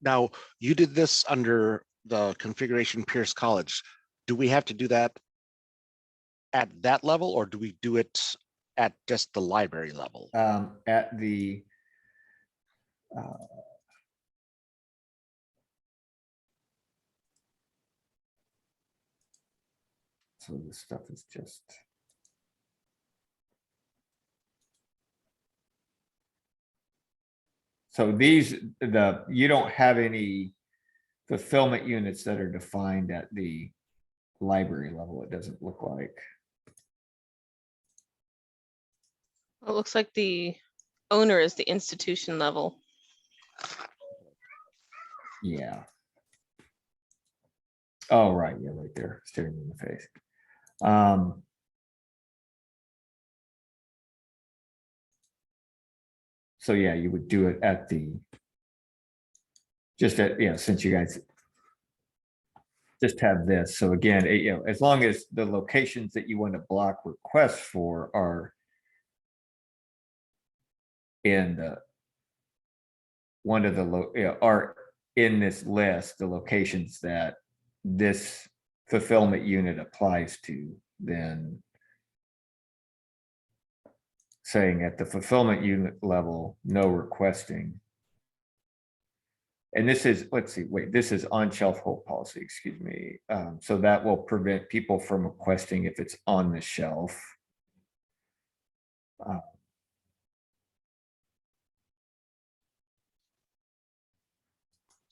now you did this under the configuration Pierce College. Do we have to do that at that level, or do we do it at just the library level? At the so this stuff is just so these you don't have any fulfillment units that are defined at the library level. It doesn't look like. It looks like the owner is the institution level. Yeah. Oh, right. Yeah, right there, staring in the face. So yeah, you would do it at the just at, you know, since you guys just have this. So again, you know, as long as the locations that you want to block requests for are in the one of the are in this list, the locations that this fulfillment unit applies to, then saying at the fulfillment unit level, no requesting. And this is, let's see, wait, this is on shelf hold policy, excuse me. So that will prevent people from requesting if it's on the shelf.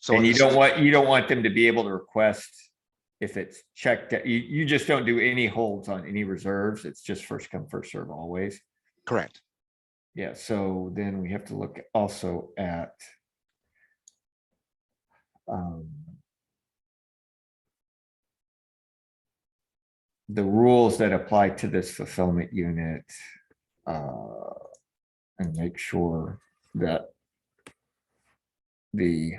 So And you is- don't want them to be able to request if it's checked. You just don't do any holds on any reserves. It's just first come, first serve always. correct. Yeah, so then we have to look also at the rules that apply to this fulfillment unit and make sure that the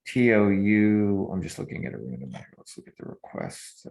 TOU, I'm just looking at a random, let's look at the request.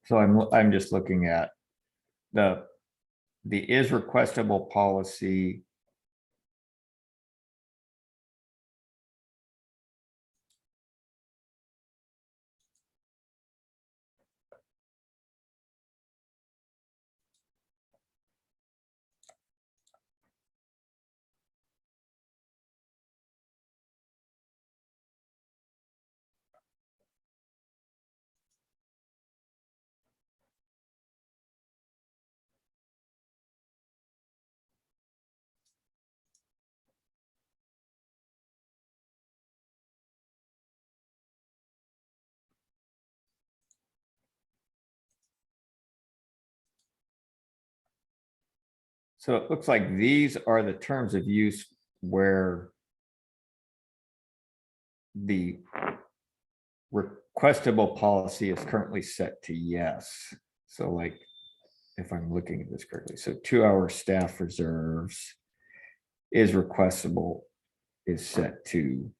So I'm just looking at the is requestable policy. So it looks like these are the terms of use where the requestable policy is currently set to yes. So like, if I'm looking at this correctly, so 2-hour staff reserves is requestable, is set to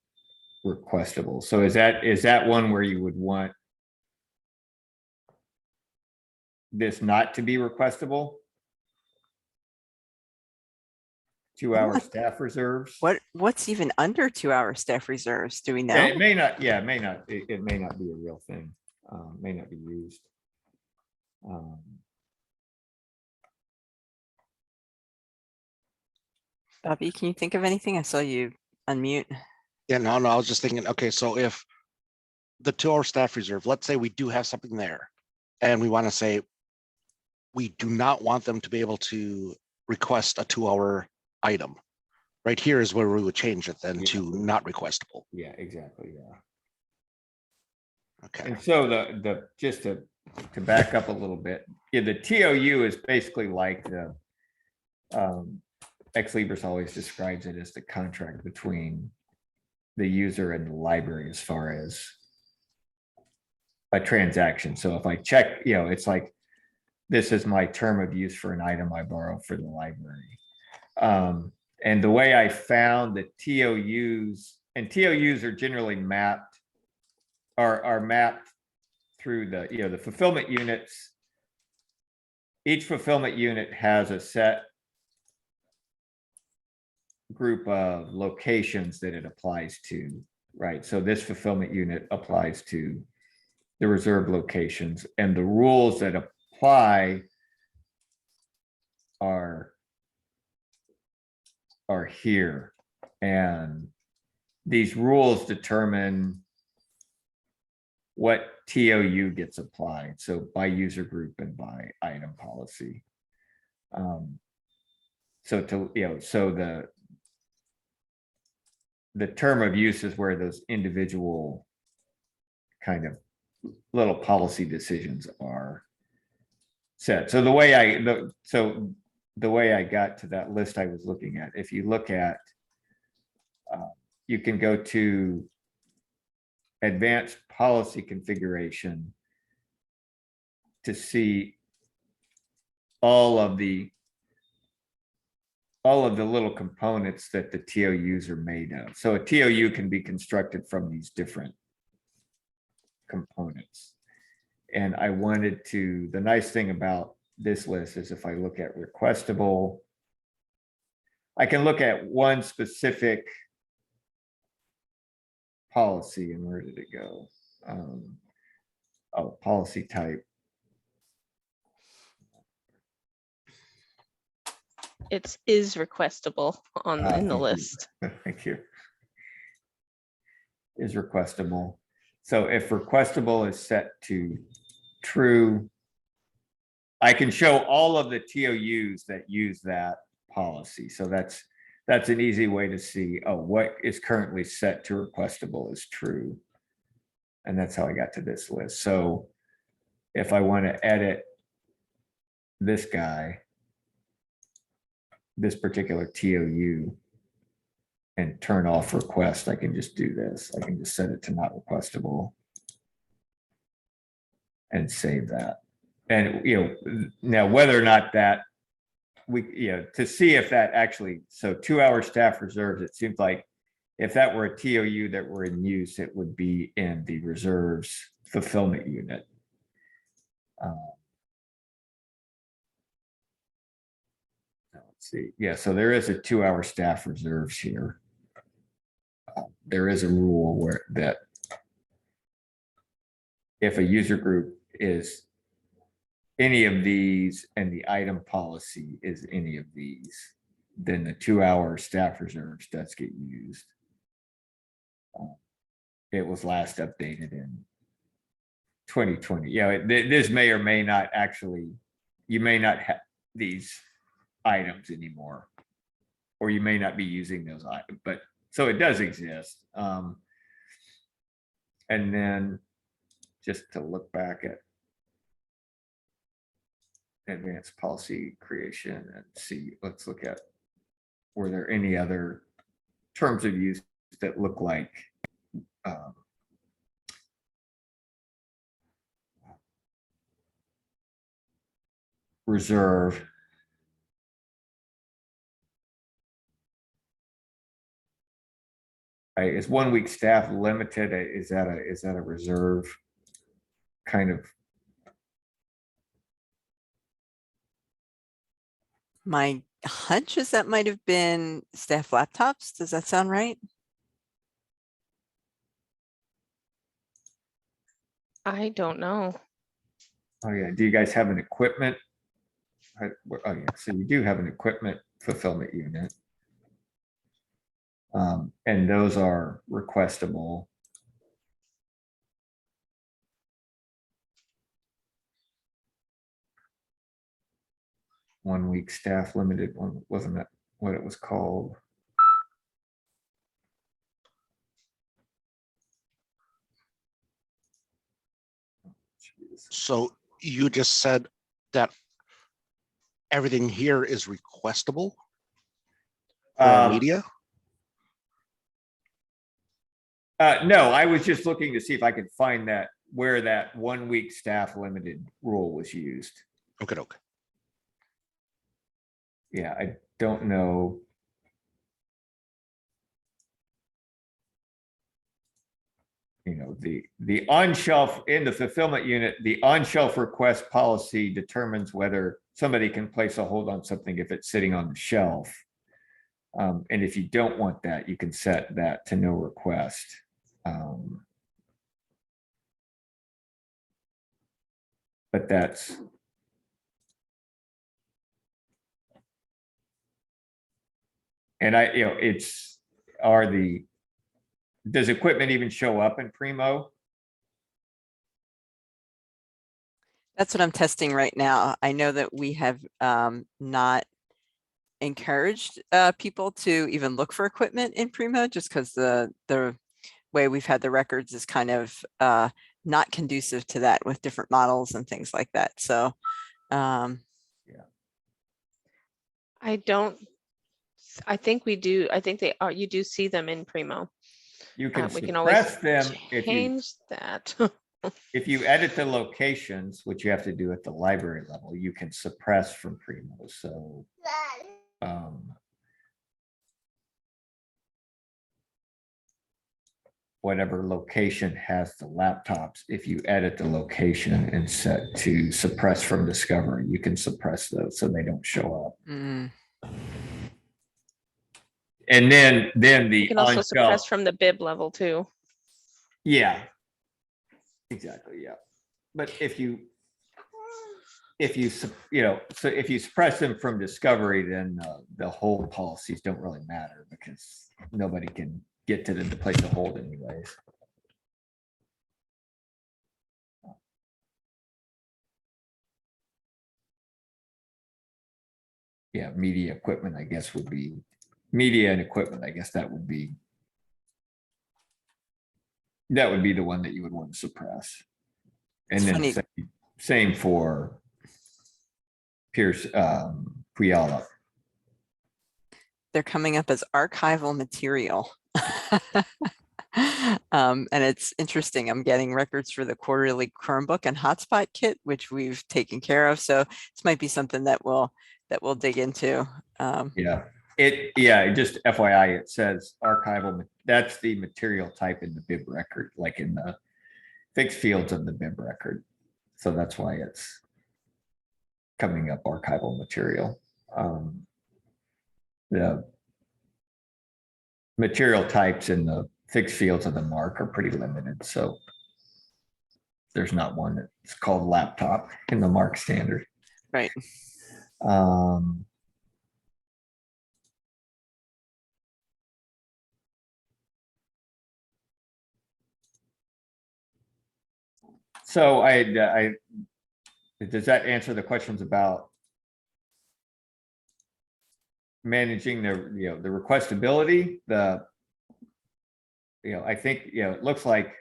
requestable. So is that one where you would want this not to be requestable? 2-hour What? staff reserves? What's even under 2-hour staff reserves? Do we know? Yeah, it may not, it may not be a real thing. May not be used. Bobby, can you think of anything? I saw you unmute. Yeah, no, I was just thinking, okay, so if the 2-hour staff reserve, let's say we do have something there and we want to say we do not want them to be able to request a 2-hour item. Right here is where we would change it then to not requestable. Yeah, exactly, yeah. Okay, And so just to back up a little bit, yeah, the TOU is basically like the Ex Libris always describes it as the contract between the user and the library as far as a transaction. So if I check, it's like, this is my term of use for an item I borrow for the library. And the way I found the TOUs, and TOUs are generally mapped, are mapped through the fulfillment units. Each fulfillment unit has a set group of locations that it applies to, right? So this fulfillment unit applies to the reserve locations, and the rules that apply are here. And these rules determine what TOU gets applied. So by user group and by item policy. So the term of use is where those individual kind of little policy decisions are set. So the way I got to that list I was looking at, if you look at, you can go to advanced policy configuration to see all of the little components that the TOUs are made of. So a TOU can be constructed from these different components. And I wanted to, the nice thing about this list is if I look at requestable, I can look at one specific policy. And where did it go? Policy type. It is requestable in the Thank you. list. Thank you. Is requestable. So if requestable is set to true, I can show all of the TOUs that use that policy. So that's an easy way to see, what is currently set to requestable is true. And that's how I got to this list. So if I want to edit this guy, this particular TOU, and turn off request, I can just do this. I can just set it to not requestable and save that. And, now whether or not that to see if that actually, so 2-hour staff reserves, it seems like if that were a TOU that were in use, it would be in the reserves fulfillment unit. Let's see. Yeah, so there is a 2-hour staff reserves here. There is a rule where that if a user group is any of these and the item policy is any of these, then the 2-hour staff reserves does get used. It was last updated in 2020. Yeah, this may or may not actually, you may not have these items anymore, or you may not be using those items, but so it does exist. And then just to look back at advanced policy creation and see, let's look at, were there any other terms of use that look like reserve? Is 1 week staff limited? Is that a reserve kind of? My hunch is that might have been staff laptops. Does that sound right? I don't know. Oh yeah, do you guys have an equipment? Oh yeah, so you do have an equipment fulfillment unit. And those are requestable. One week staff limited one, wasn't that what it was called? So you just said that everything here is requestable for our media? No, I was just looking to see if I could find that where that 1 week staff limited rule was used. Okay, okay. Yeah, I don't know. You know, the on shelf in the fulfillment unit, the on shelf request policy determines whether somebody can place a hold on something if it's sitting on the shelf. And if you don't want that, you can set that to no request. But that's. And it's, does equipment even show up in Primo? That's what I'm testing right now. I know that we have not encouraged people to even look for equipment in Primo just because the way we've had the records is kind of not conducive to that with different models and things like that. So I think we do. I think they are. You do see them in Primo. You can We can always suppress them change that. if you edit the locations, which you have to do at the library level, you can suppress from Primo. So whatever location has the laptops, if you edit the location and set to suppress from discovery, you can suppress those so they don't show up. And then the You can also suppress from the bib level too. Yeah, exactly. Yeah. But if you suppress them from discovery, then the hold policies don't really matter because nobody can get to them to place a hold anyways. Yeah, media equipment, I guess, would be media and equipment. I guess that would be the one that you would want to suppress. And It's then funny. same for Pierce Puyallup. They're coming up as archival material. And it's interesting. I'm getting records for the quarterly Chromebook and hotspot kit, which we've taken care of. So this might be something that we'll dig into. Just FYI, it says archival. That's the material type in the bib record, like in the fixed fields of the bib record. So that's why it's coming up archival material. The material types in the fixed fields of the mark are pretty limited, so there's not one that's called laptop in the mark standard. Right. So does that answer the questions about managing the requestability? I think, it looks like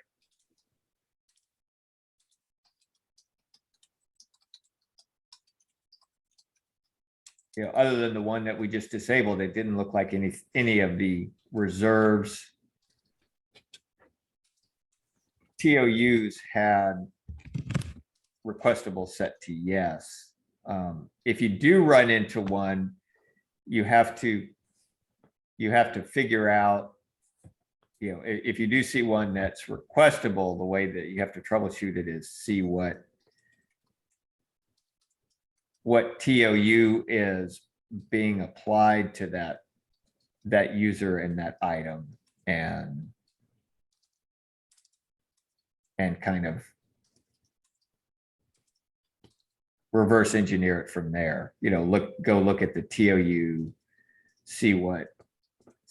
other than the one that we just disabled, it didn't look like any of the reserves TOUs had requestable set to yes. If you do run into one, you have to figure out, if you do see one that's requestable, the way that you have to troubleshoot it is see what TOU is being applied to that user and that item, and kind of reverse engineer it from there. Go look at the TOU, see what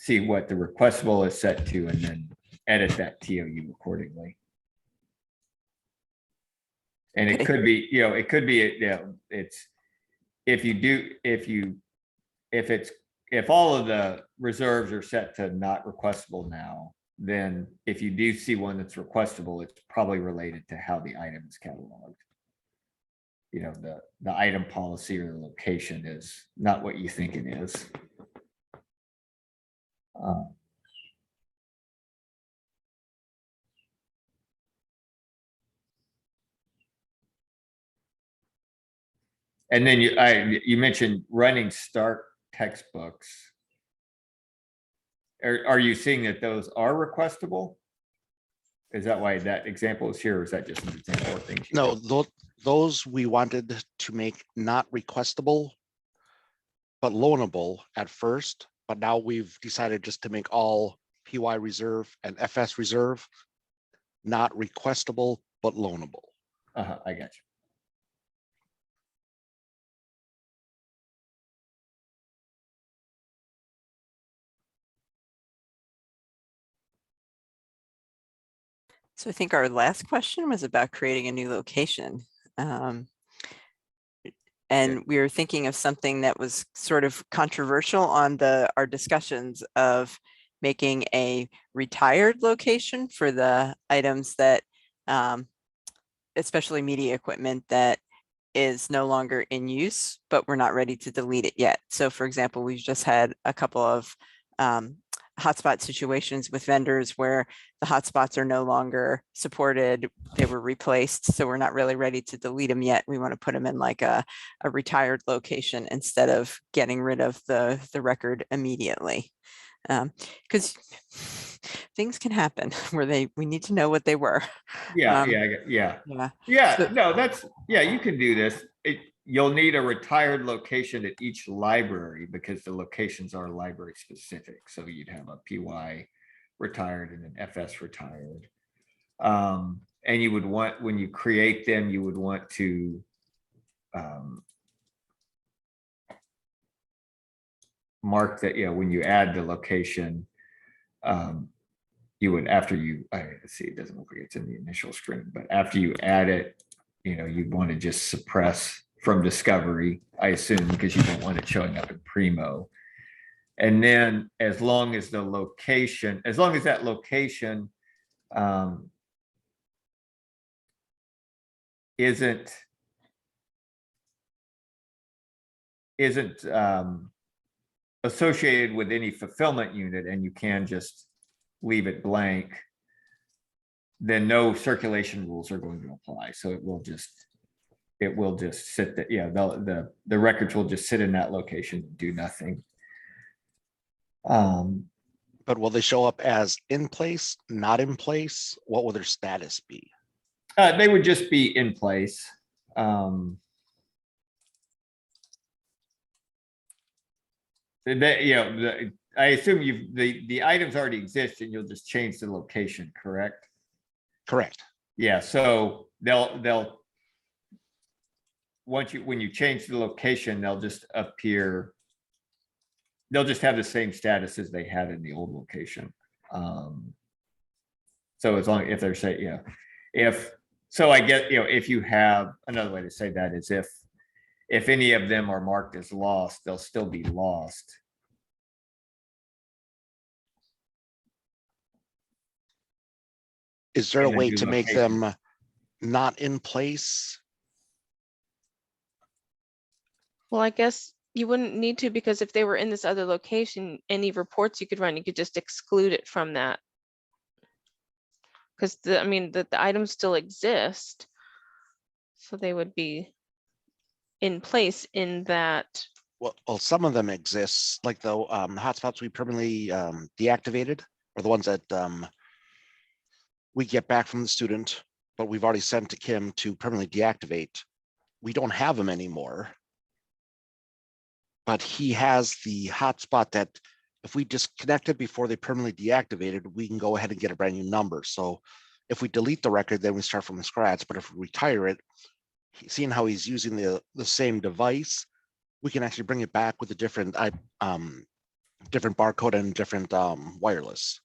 the requestable is set to, and then edit that TOU accordingly. And it could be, it's, if all of the reserves are set to not requestable now, then if you do see one that's requestable, it's probably related to how the item is cataloged. The item policy or the location is not what you think it is. And then you mentioned running Stark textbooks. Are you seeing that those are requestable? Is that why that example is here, or is that just an example of things? No, those we wanted to make not requestable, but loanable at first. But now we've decided just to make all PY reserve and FS reserve not requestable, but loanable. I got you. So I think our last question was about creating a new location. And we were thinking of something that was sort of controversial on our discussions of making a retired location for the items that, especially media equipment that is no longer in use, but we're not ready to delete it yet. So for example, we've just had a couple of hotspot situations with vendors where the hotspots are no longer supported, they were replaced, so we're not really ready to delete them yet. We want to put them in like a retired location instead of getting rid of the record immediately, because things can happen where we need to know what they were. Yeah. So- No, you can do this. You'll need a retired location at each library because the locations are library specific. So you'd have a PY retired and an FS retired. And you would want, when you create them, you would want to mark that, when you add the location, you would, after you, see, it doesn't look like it's in the initial screen, but after you add it, you'd want to just suppress from discovery, I assume, because you don't want it showing up in Primo. And then as long as that location isn't associated with any fulfillment unit, and you can just leave it blank, then no circulation rules are going to apply. So it will just sit there. The records will just sit in that location and do nothing. But will they show up as in place, not in place? What will their status be? They would just be in place. I assume the items already exist and you'll just change the location, correct? Correct. Yeah, so they'll when you change the location, they'll just appear. They'll just have the same status as they had in the old location. So as long if they're saying, I get, if you have another way to say that is if any of them are marked as lost, they'll still be lost. Is there a In the way new to make location. them not in place? Well, I guess you wouldn't need to, because if they were in this other location, any reports you could run, you could just exclude it from that. Because I mean, the items still exist. So they would be in place in that. Well, some of them exist, like the hotspots we permanently deactivated, or the ones that we get back from the student, but we've already sent to Kim to permanently deactivate. We don't have them anymore. But he has the hotspot that if we disconnect it before they permanently deactivated, we can go ahead and get a brand new number. So if we delete the record, then we start from scratch. But if we retire it, seeing how he's using the same device, we can actually bring it back with a different different barcode and different wireless.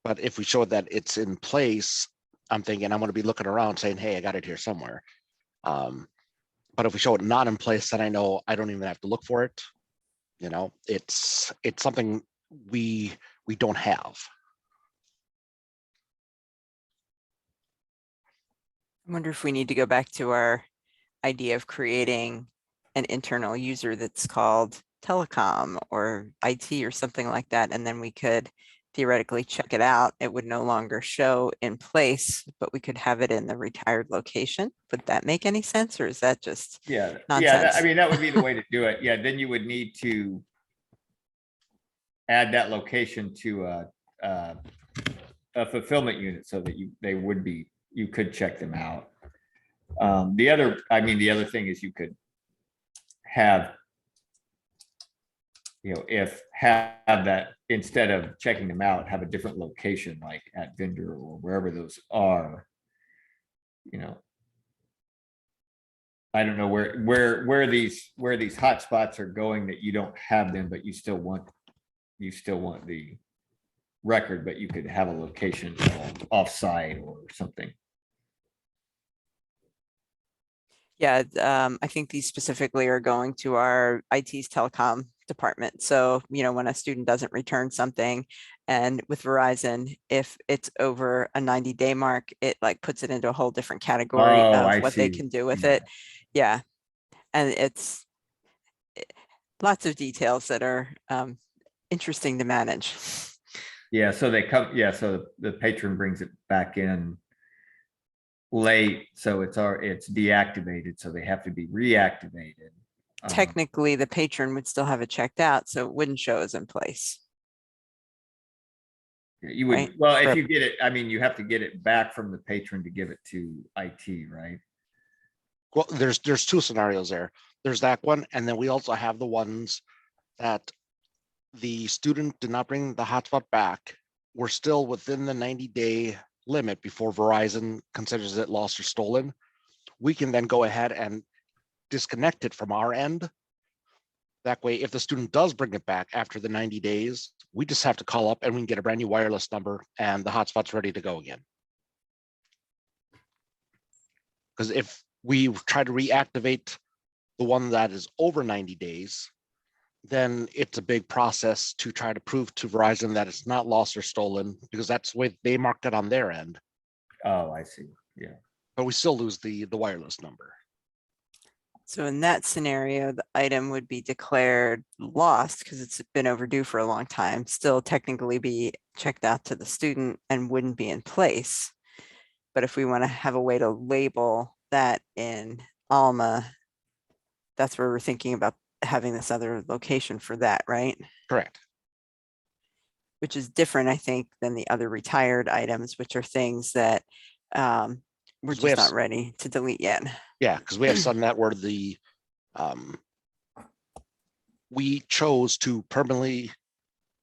But if we show that it's in place, I'm thinking I'm going to be looking around saying, hey, I got it here somewhere. But if we show it not in place, then I know I don't even have to look for it. It's something we don't have. I wonder if we need to go back to our idea of creating an internal user that's called telecom or IT or something like that. And then we could theoretically check it out. It would no longer show in place, but we could have it in the retired location. Would that make any sense, or is that just nonsense? I mean, that would be the way to do it. Yeah, then you would need to add that location to a fulfillment unit so that you could check them out. The other thing is you could have, have that, instead of checking them out, have a different location, like at vendor or wherever those are. I don't know where these hotspots are going that you don't have them, but you still want the record, but you could have a location offsite or something. Yeah, I think these specifically are going to our IT's telecom department. So, when a student doesn't return something, and with Verizon, if it's over a 90-day mark, it like puts it into a whole different category of what they can do with it. Yeah. And it's lots of details that are interesting to manage. Yeah, so so the patron brings it back in late, so it's deactivated, so they have to be reactivated. Technically, the patron would still have it checked out, so it wouldn't show as in place. You would, right? well, if you get it, I mean, you have to get it back from the patron to give it to IT, right? Well, there's two scenarios there. There's that one, and then we also have the ones that the student did not bring the hotspot back. We're still within the 90-day limit before Verizon considers it lost or stolen. We can then go ahead and disconnect it from our end. That way, if the student does bring it back after the 90 days, we just have to call up and we can get a brand new wireless number and the hotspot's ready to go again. Because if we try to reactivate the one that is over 90 days, then it's a big process to try to prove to Verizon that it's not lost or stolen, because that's the way they marked it on their end. Oh, I see. Yeah. But we still lose the wireless number. So in that scenario, the item would be declared lost because it's been overdue for a long time, still technically be checked out to the student and wouldn't be in place. But if we want to have a way to label that in Alma, that's where we're thinking about having this other location for that, right? Correct. which is different, I think, than the other retired items, which are things that we're 'Cause we just have not ready to delete yet. Yeah, because we have some that were we chose to permanently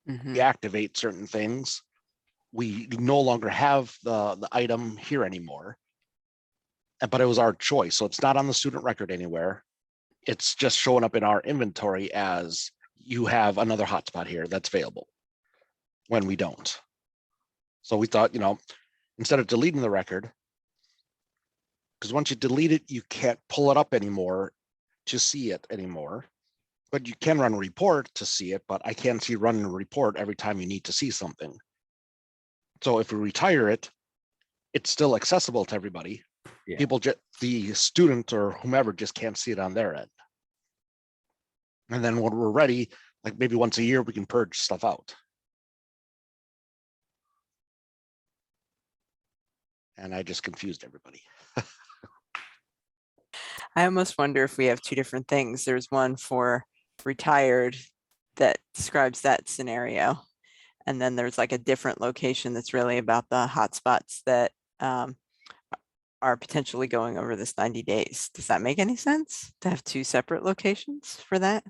Mhm. deactivate certain things. We no longer have the item here anymore. But it was our choice, so it's not on the student record anywhere. It's just showing up in our inventory as you have another hotspot here that's available when we don't. So we thought, instead of deleting the record, because once you delete it, you can't pull it up anymore to see it anymore. But you can run a report to see it, but I can't see running a report every time you need to see something. So if we retire it, it's still accessible to everybody. Yeah. People just, the student or whomever just can't see it on their end. And then when we're ready, like maybe once a year, we can purge stuff out. And I just confused everybody. I almost wonder if we have two different things. There's one for retired that describes that scenario. And then there's like a different location that's really about the hotspots that are potentially going over this 90 days. Does that make any sense to have two separate locations for that?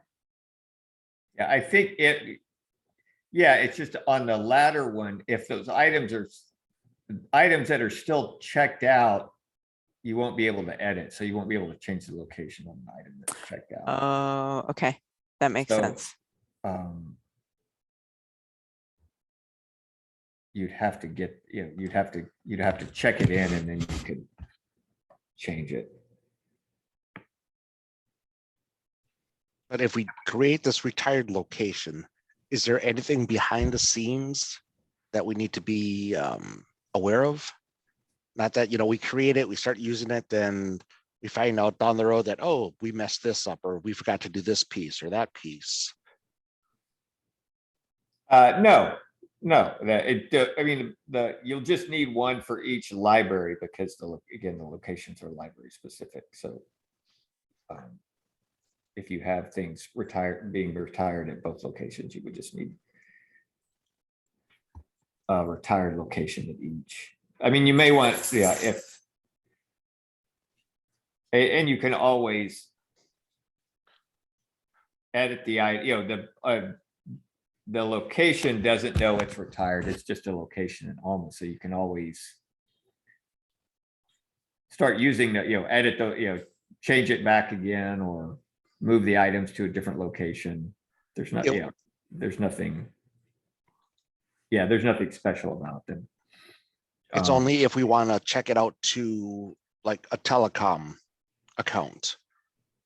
Yeah, I think it's just on the latter one, if those items that are still checked out, you won't be able to edit. So you won't be able to change the location on an item that's checked out. Oh, okay. That makes So, sense. You'd have to get, you'd have to check it in and then you could change it. But if we create this retired location, is there anything behind the scenes that we need to be aware of? Not that, we create it, we start using it, then we find out down the road that, oh, we messed this up, or we forgot to do this piece or that piece. No, you'll just need one for each library because the locations are library specific. So if you have things being retired at both locations, you would just need a retired location at each. I mean, you may want, and you can always edit the location doesn't know it's retired. It's just a location in Alma. So you can always start using that, edit change it back again or move the items to a different location. There's nothing, there's nothing special about them. It's only if we want to check it out to like a telecom account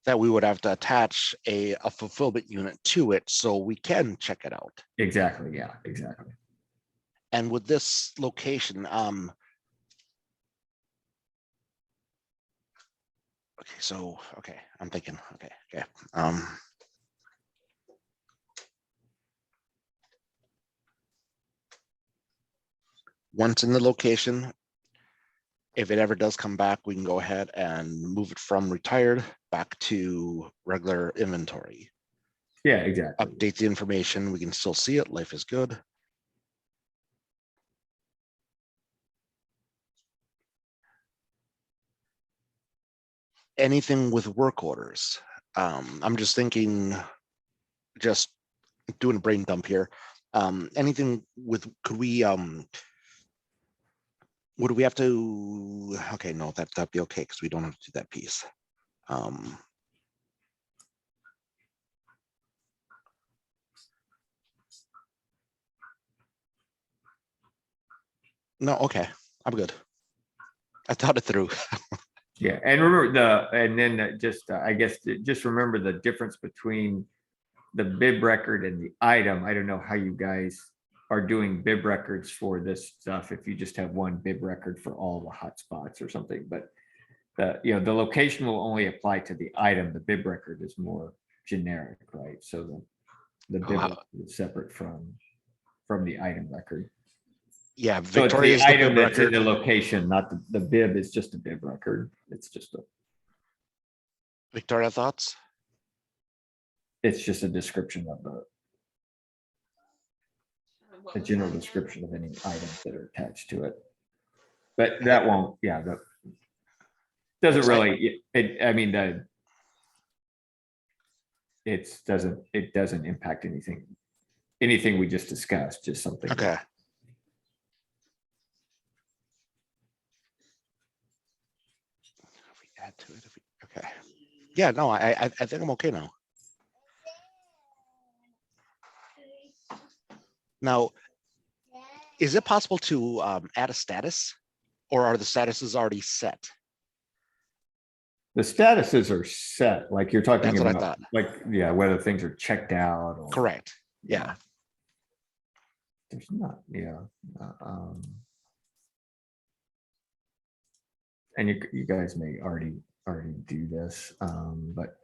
that we would have to attach a fulfillment unit to it so we can check it out. Exactly. Yeah, exactly. And with this location, okay, I'm thinking, okay. Once in the location, if it ever does come back, we can go ahead and move it from retired back to regular inventory. Yeah, exactly. Update the information. We can still see it. Life is good. Anything with work orders. I'm just thinking, just doing a brain dump here. Anything with, could we, would we have to, okay, no, that'd be okay because we don't have to do that piece. No, okay, I'm good. I thought it through. Yeah, and remember I guess just remember the difference between the bib record and the item. I don't know how you guys are doing bib records for this stuff. If you just have one bib record for all the hotspots or something, but the location will only apply to the item. The bib record is more generic, right? So the bib record is separate from the item record. Yeah, So it's Victoria's the the item bib that's in record. the location, not the bib is just a bib record. It's just Victoria, thoughts? it's just a description of a general description of any items that are attached to it. But that won't, yeah, that doesn't really, I mean, it doesn't impact anything we just discussed, just something. Okay. If we add to it, okay. Yeah, no, I think I'm okay now. Now, is it possible to add a status, or are the statuses already set? The statuses are set, like you're talking That's what I about, thought. like, yeah, whether things are checked out or. Correct. Yeah. There's not, yeah. And you guys may already do this, but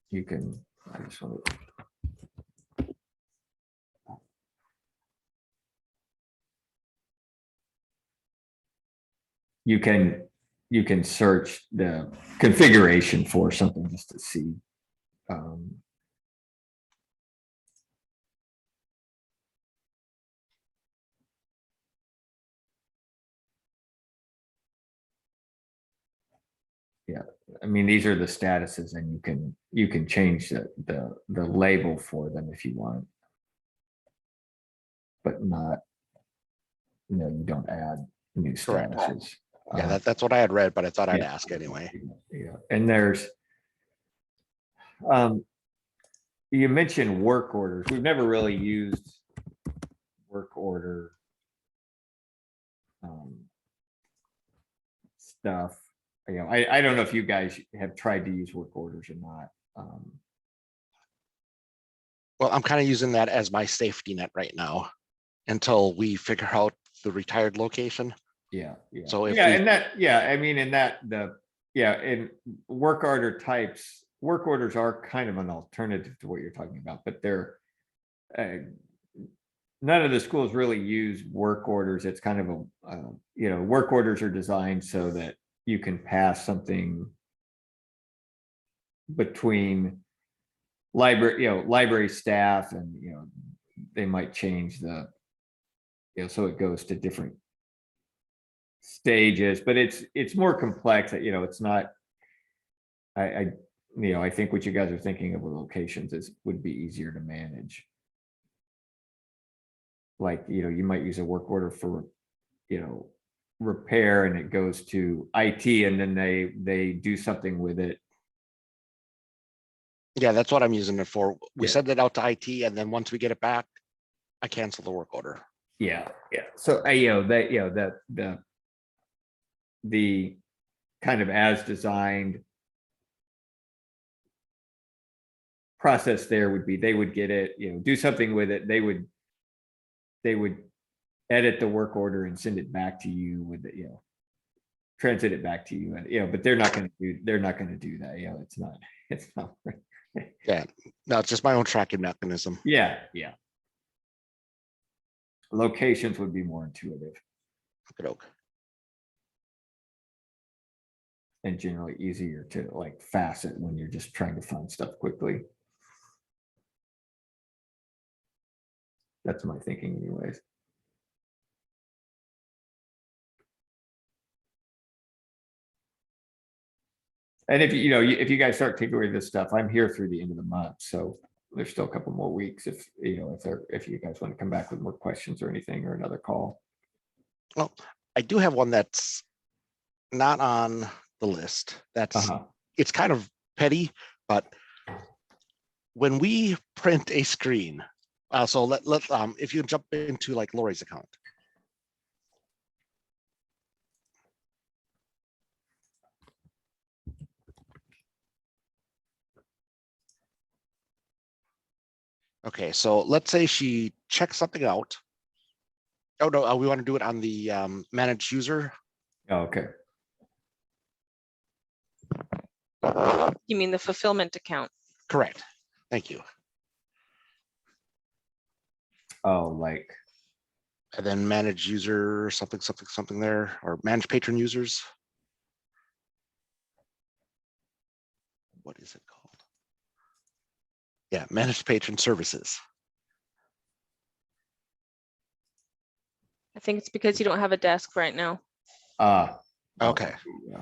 you can, I just want to. You can search the configuration for something just to see. Yeah, I mean, these are the statuses, and you can change the label for them if you want. But not, you don't add new Correct. statuses. Yeah, that's what I had read, but I thought I'd yeah. ask anyway. Yeah, and there's, you mentioned work orders. We've never really used work order stuff. I don't know if you guys have tried to use work orders or not. Well, I'm kind of using that as my safety net right now until we figure out the retired location. Yeah. So if and I mean, in work order types, work orders are kind of an alternative to what you're talking about, but they're none of the schools really use work orders. It's kind of a, work orders are designed so that you can pass something between library staff, and, they might change the, so it goes to different stages, but it's more complex. It's not, I think what you guys are thinking of with locations would be easier to manage. Like, you might use a work order for, repair, and it goes to IT, and then they do something with it. Yeah, that's what I'm using it for. We Yeah. send it out to IT, and then once we get it back, I cancel the work order. Yeah. So the kind of as designed process there would be, they would get it, do something with it. They would edit the work order and send it back to you with the, transit it back to you, and but they're not going to do that. It's not. Yeah, no, it's just my own tracking mechanism. Yeah. Locations would be more intuitive Okay. and generally easier to like facet when you're just trying to find stuff quickly. That's my thinking anyways. And if you guys start taking this stuff, I'm here through the end of the month, so there's still a couple more weeks if you guys want to come back with more questions or anything, or another call. Well, I do have one that's not on the list. That's It's kind of petty, but when we print a screen, so let if you jump into like Lori's account. Okay, so let's say she checks something out. Oh no, we want to do it on the managed user. Okay. You mean the fulfillment account? Correct. Thank you. Oh, like. And then manage user something there, or manage patron users. What is it called? Yeah, managed patron services. I think it's because you don't have a desk right now. Ah. Okay. Yeah.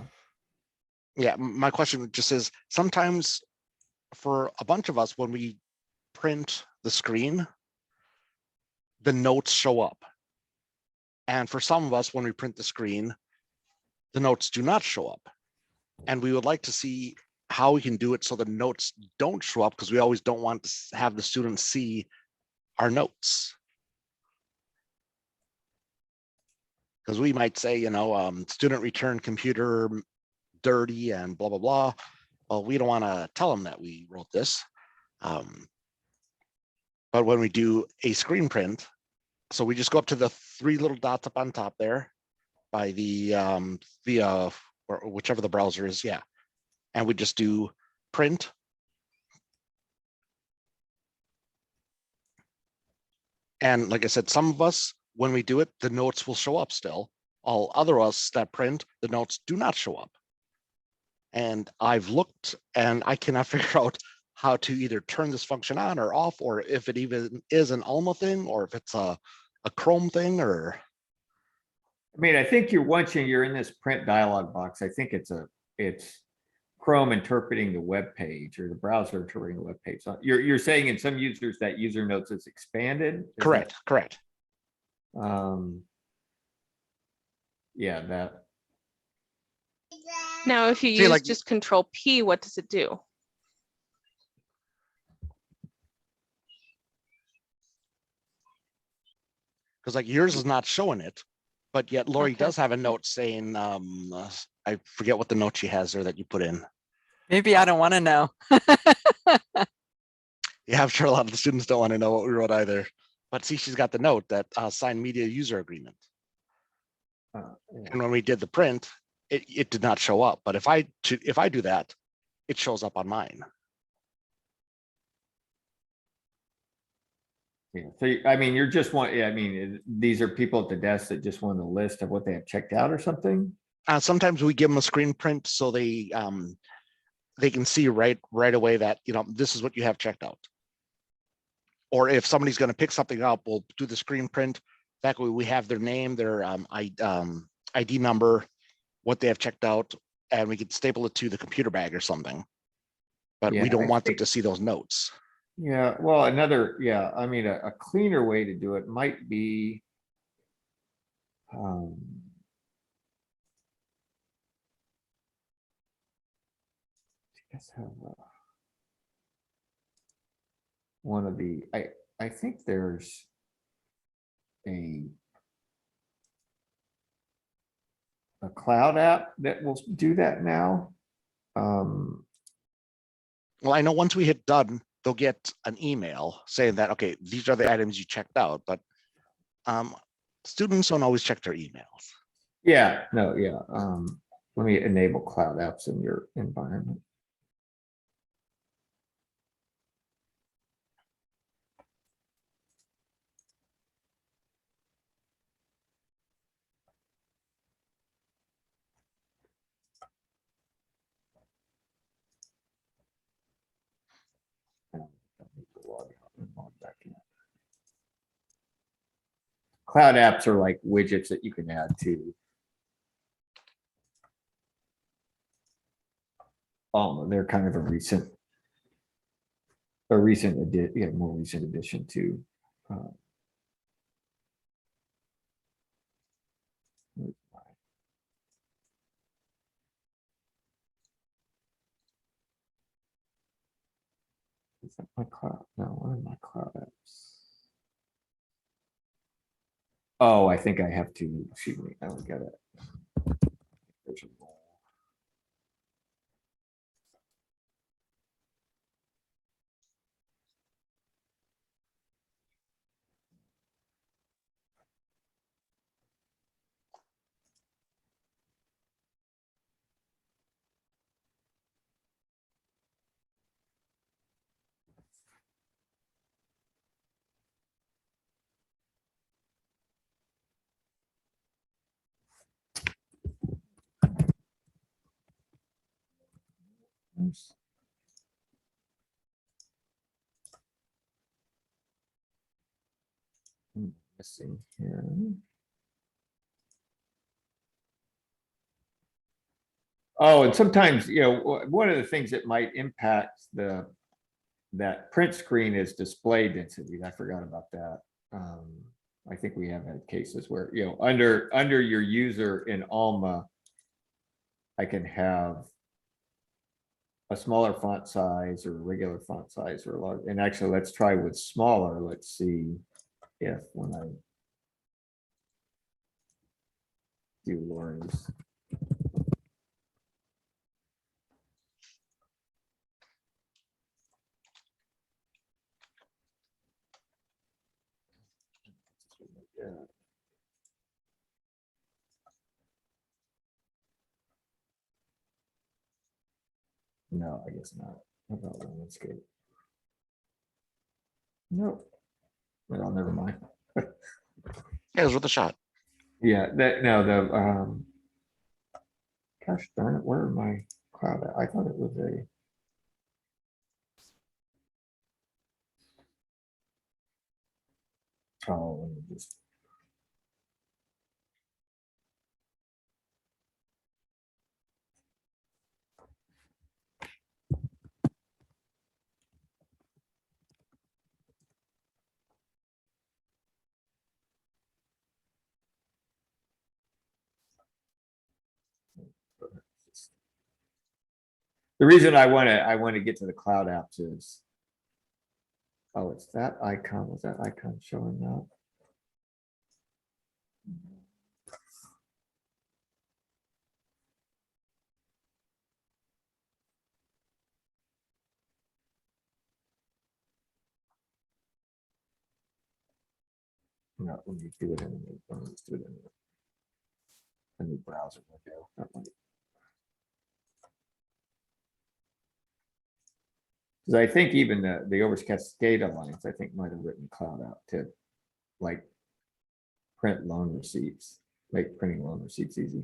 Yeah, my question just is, sometimes for a bunch of us, when we print the screen, the notes show up. And for some of us, when we print the screen, the notes do not show up. And we would like to see how we can do it so the notes don't show up, because we always don't want to have the students see our notes. Because we might say, you know, student return computer dirty and blah, blah, blah. Well, we don't want to tell them that we wrote this. But when we do a screen print, so we just go up to the 3 little dots up on top there by the or whichever the browser is, yeah. And we just do print. And like I said, some of us, when we do it, the notes will show up still. All other us that print, the notes do not show up. And I've looked and I cannot figure out how to either turn this function on or off, or if it even is an Alma thing, or if it's a Chrome thing, or. I mean, I think once you're in this print dialog box, I think it's Chrome interpreting the web page, or the browser interpreting the web page. So you're saying in some users that user notes is expanded? Is that- Correct, correct. Yeah, that. Now, if you See, use like- just Control P, what does it do? Because like yours is not showing it, but yet Lori Okay. does have a note saying, I forget what the note she has there that you put in. Maybe I don't want to know. Yeah, I'm sure a lot of the students don't want to know what we wrote either. But see, she's got the note that signed media user agreement. Yeah. And when we did the print, it did not show up. But if I do that, it shows up on mine. Yeah, so I mean, you're just yeah, I mean, these are people at the desk that just want a list of what they have checked out or something? Sometimes we give them a screen print so they can see right away that, you know, this is what you have checked out. Or if somebody's going to pick something up, we'll do the screen print. That way we have their name, their ID number, what they have checked out, and we could staple it to the computer bag or something. But Yeah, we don't I want them think- to see those notes. Yeah, well, yeah, I mean, a cleaner way to do it might be. Guess how. One of the, I think there's a cloud app that will do that now. Well, I know once we hit done, they'll get an email saying that, okay, these are the items you checked out, but students don't always check their emails. Yeah, no, yeah. Let me enable cloud apps in your environment. Don't need to log out and log back in. Cloud apps are like widgets that you can add to Alma. They're kind of a more recent addition to. Is that my cloud? No, what are my cloud apps? Oh, I think I have to, excuse me, I don't get it. There's a role. Oops. Missing here. Oh, and sometimes, one of the things that might impact that print screen is display density. I forgot about that. I think we have had cases where, under your user in Alma, I can have a smaller font size or a regular font size or a large, and actually let's try with smaller. Let's see if when I do Lori's. Yeah. No, I guess not. How about landscape? Nope. Well, never mind. Yeah, it was worth a shot. Yeah, that no, gosh darn it, where are my cloud at? I thought it was a. Oh, let me just. The reason I want to get to the cloud apps is. Oh, it's that icon. Was that icon showing up? No, let me do it in let's do it in a new browser window. That might. Because I think even the Overs Cascade Alliance, I think might have written cloud out to like print loan receipts, make printing loan receipts easy.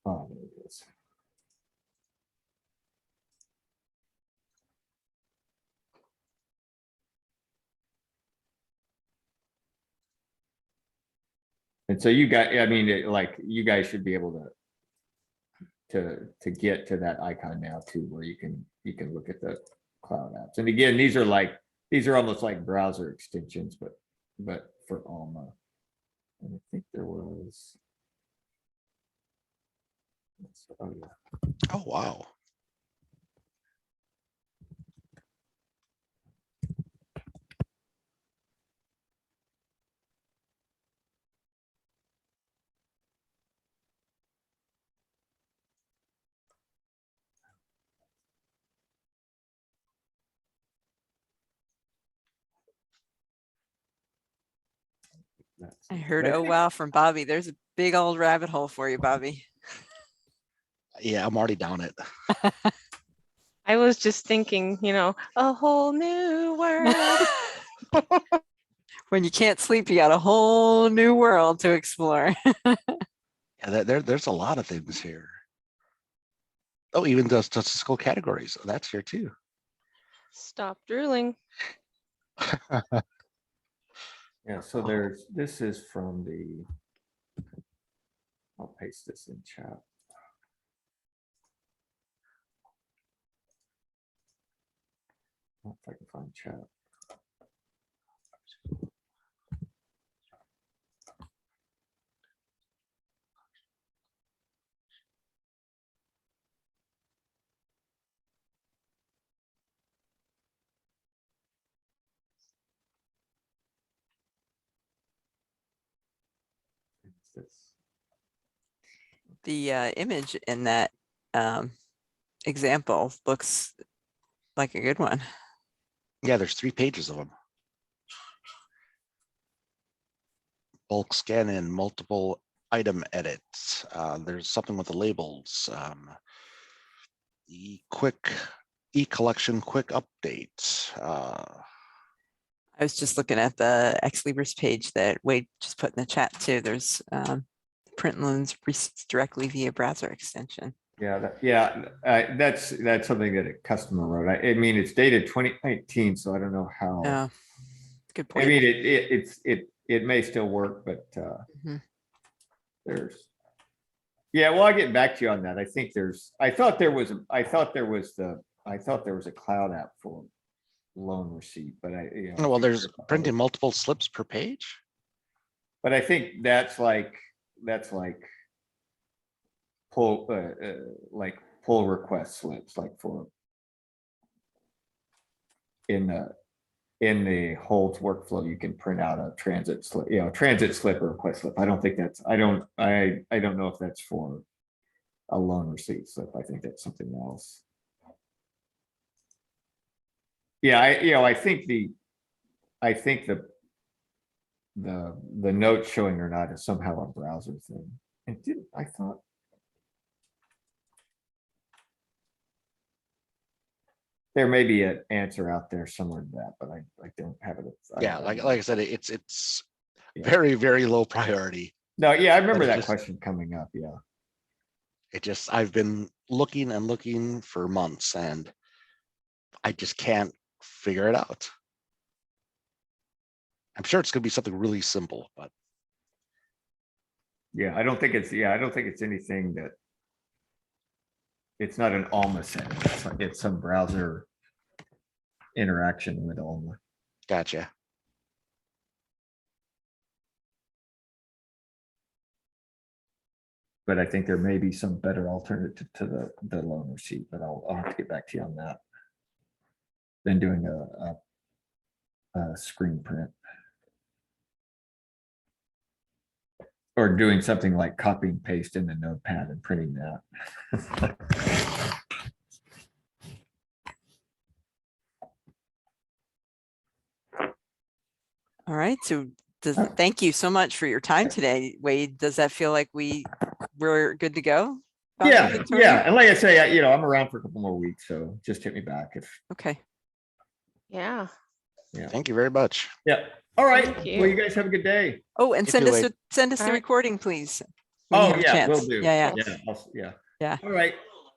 Oh, there it is. And so you got, I mean, like you guys should be able to get to that icon now too, where you can look at the cloud apps. And again, these are almost like browser extensions, but for Alma. And I think there was. Oh yeah. Oh, wow. I heard, oh wow, from Bobby. There's a big old rabbit hole for you, Bobby. Yeah, I'm already down it. I was just thinking, a whole new world. When you can't sleep, you got a whole new world to explore. Yeah, there's a lot of things here. Oh, even the statistical categories. That's here too. Stop drooling. Yeah, so this is from the. I'll paste this in chat. If I can find chat. It's this. The image in that example looks like a good one. Yeah, there's 3 pages of them. Bulk scan in, multiple item edits. There's something with the labels. E-collection quick update. I was just looking at the Ex Libris page that Wade just put in the chat too. There's print loans receipts directly via browser extension. Yeah, that's something that a customer wrote. I mean, it's dated 2019, so I don't know how. Oh, good I point. mean, it may still work, but Mhm. Yeah, well, I'll get back to you on that. I thought there was a cloud app for loan receipt, but Well, there's printing multiple slips per page. But I think that's like pull pull request slips, like for in the Holds workflow, you can print out a transit slip, transit slip or request slip. I don't think that's, I don't know if that's for a loan receipt slip. I think that's something else. Yeah, I think the notes showing or not is somehow a browser thing. And I thought. There may be an answer out there somewhere to that, but I don't have it. Yeah, like I said, it's Yeah. very, very low priority. No, yeah, I remember it that just- question coming up. Yeah. I've been looking and looking for months and I just can't figure it out. I'm sure it's gonna be something really simple, but Yeah, I don't think it's anything that. It's not an Alma setting. It's some browser interaction with Alma. gotcha. But I think there may be some better alternative to the loan receipt, but I'll have to get back to you on that. Than doing a screen print. Or doing something like copy and paste in the notepad and printing that. All right, so thank you so much for your time today, Wade. Does that feel like we're good to go? about Yeah, Victoria? yeah. And like I say, I'm around for a couple more weeks, so just hit me back if, Okay. Yeah. Thank you very much. yeah. All right. Thank Well, you. you guys have a good day. Oh, and You send too, us Wade. send us All the right. recording, please. when you Oh, have a yeah, will chance. do. Yeah, yeah. Yeah. Yeah. All right.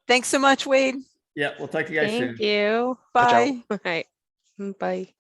Thanks so much, Wade. Yeah, we'll talk to you guys soon. Thank you. Watch out. Bye. All right. Bye.